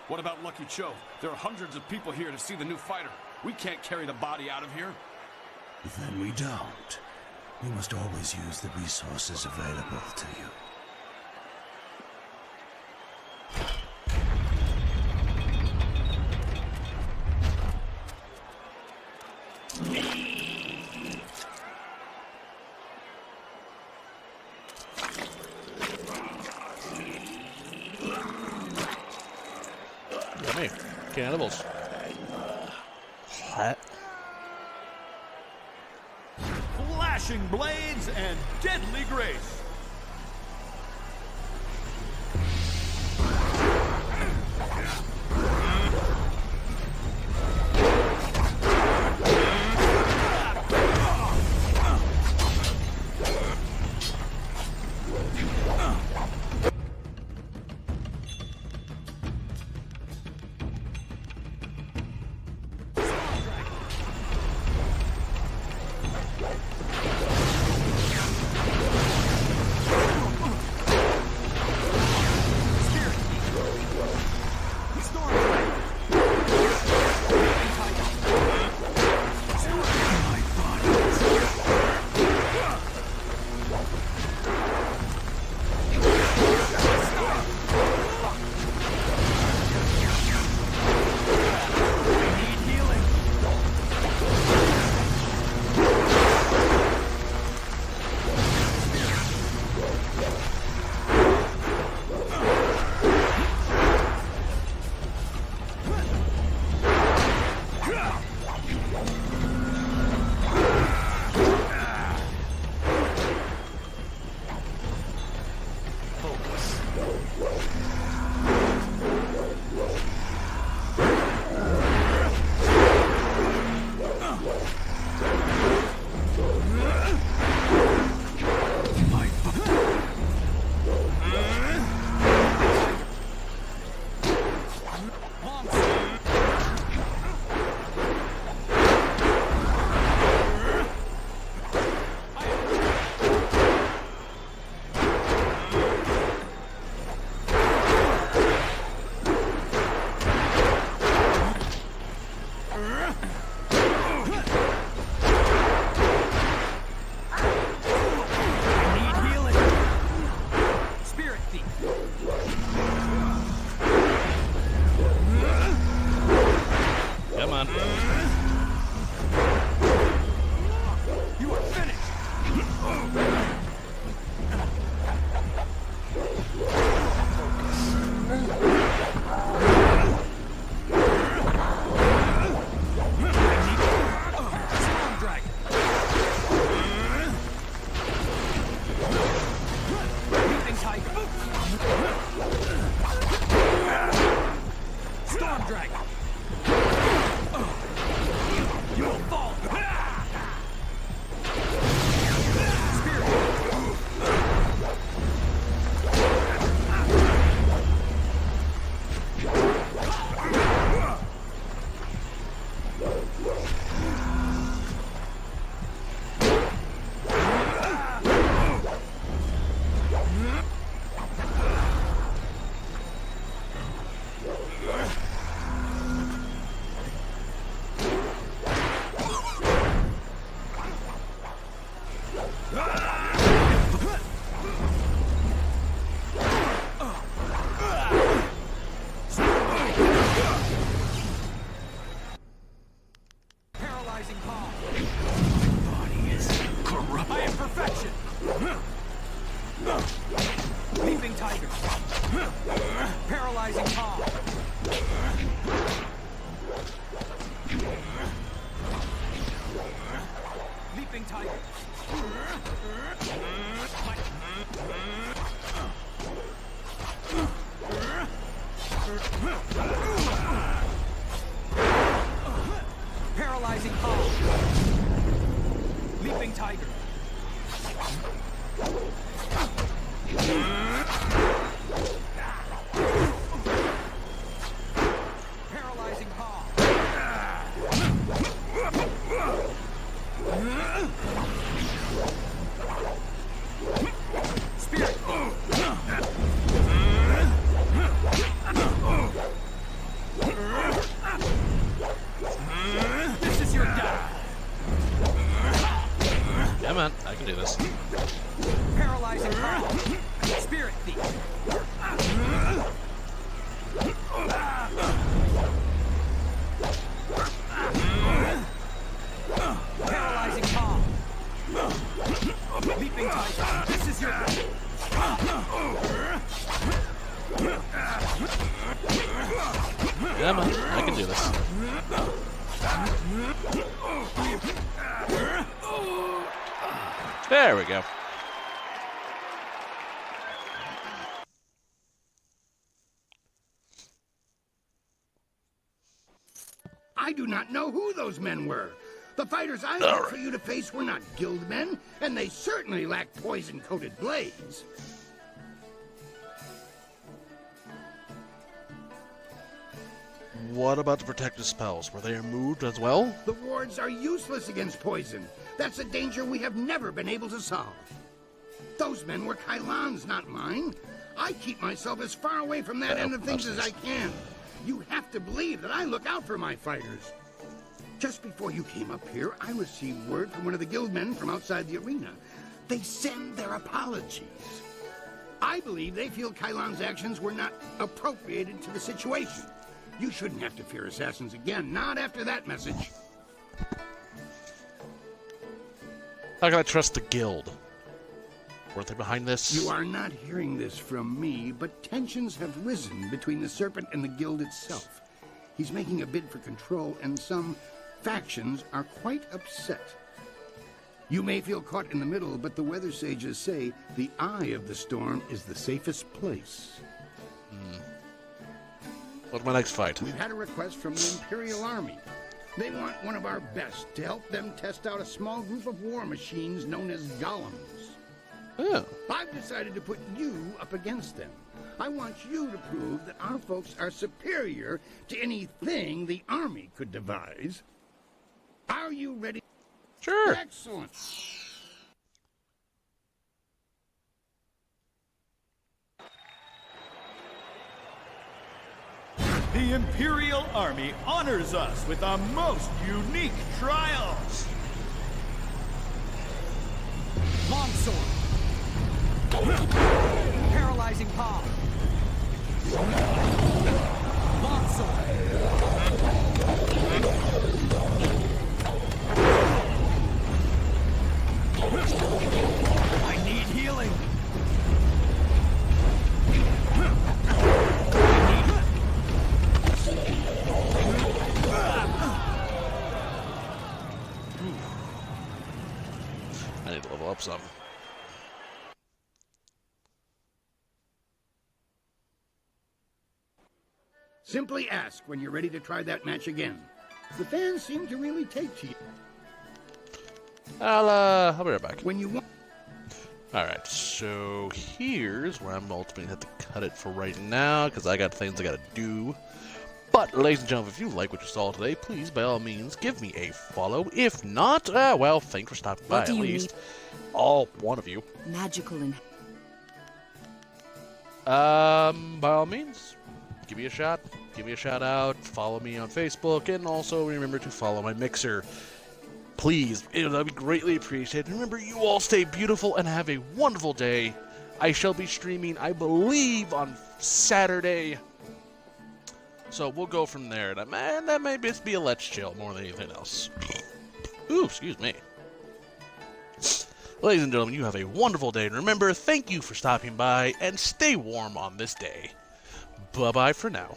What about Lucky Cho? There are hundreds of people here to see the new fighter. We can't carry the body out of here. Then we don't. You must always use the resources available to you. Yummy. Cannibals. What? Flashing blades and deadly grace. Leaping tiger. Paralyzing palm. Leaping tiger. Paralyzing palm. Spirit. This is your death. Yeah, man, I can do this. Paralyzing palm. Spirit thief. Paralyzing palm. Leaping tiger. This is your Yeah, man, I can do this. There we go. I do not know who those men were. The fighters I looked for you to face were not guild men, and they certainly lacked poison-coated blades. What about the protective spells? Were they removed as well? The wards are useless against poison. That's a danger we have never been able to solve. Those men were Kylon's, not mine. I keep myself as far away from that end of things as I can. You have to believe that I look out for my fighters. Just before you came up here, I received word from one of the guildmen from outside the arena. They send their apologies. I believe they feel Kylon's actions were not appropriated to the situation. You shouldn't have to fear assassins again, not after that message. How can I trust the guild? Weren't they behind this? You are not hearing this from me, but tensions have risen between the Serpent and the guild itself. He's making a bid for control, and some factions are quite upset. You may feel caught in the middle, but the weather sages say the eye of the storm is the safest place. What's my next fight? We've had a request from the Imperial Army. They want one of our best to help them test out a small group of war machines known as golems. Oh. I've decided to put you up against them. I want you to prove that our folks are superior to anything the Army could devise. Are you ready? Sure. Excellent. The Imperial Army honors us with a most unique trial. Longsword. Paralyzing palm. Longsword. I need healing. I need to level up some. Simply ask when you're ready to try that match again. The fans seem to really take to you. I'll be right back. When you want. Alright, so here's where I'm ultimately going to have to cut it for right now, because I got things I got to do. But, ladies and gentlemen, if you like what you saw today, please, by all means, give me a follow. If not, well, thanks for stopping by, at least. All one of you. Magical and... By all means, give me a shot. Give me a shout out. Follow me on Facebook, and also remember to follow my Mixer. Please, that'd be greatly appreciated. Remember, you all stay beautiful and have a wonderful day. I shall be streaming, I believe, on Saturday. So we'll go from there. And that may just be a Let's Chill more than anything else. Ooh, excuse me. Ladies and gentlemen, you have a wonderful day. And remember, thank you for stopping by, and stay warm on this day. Bye-bye for now.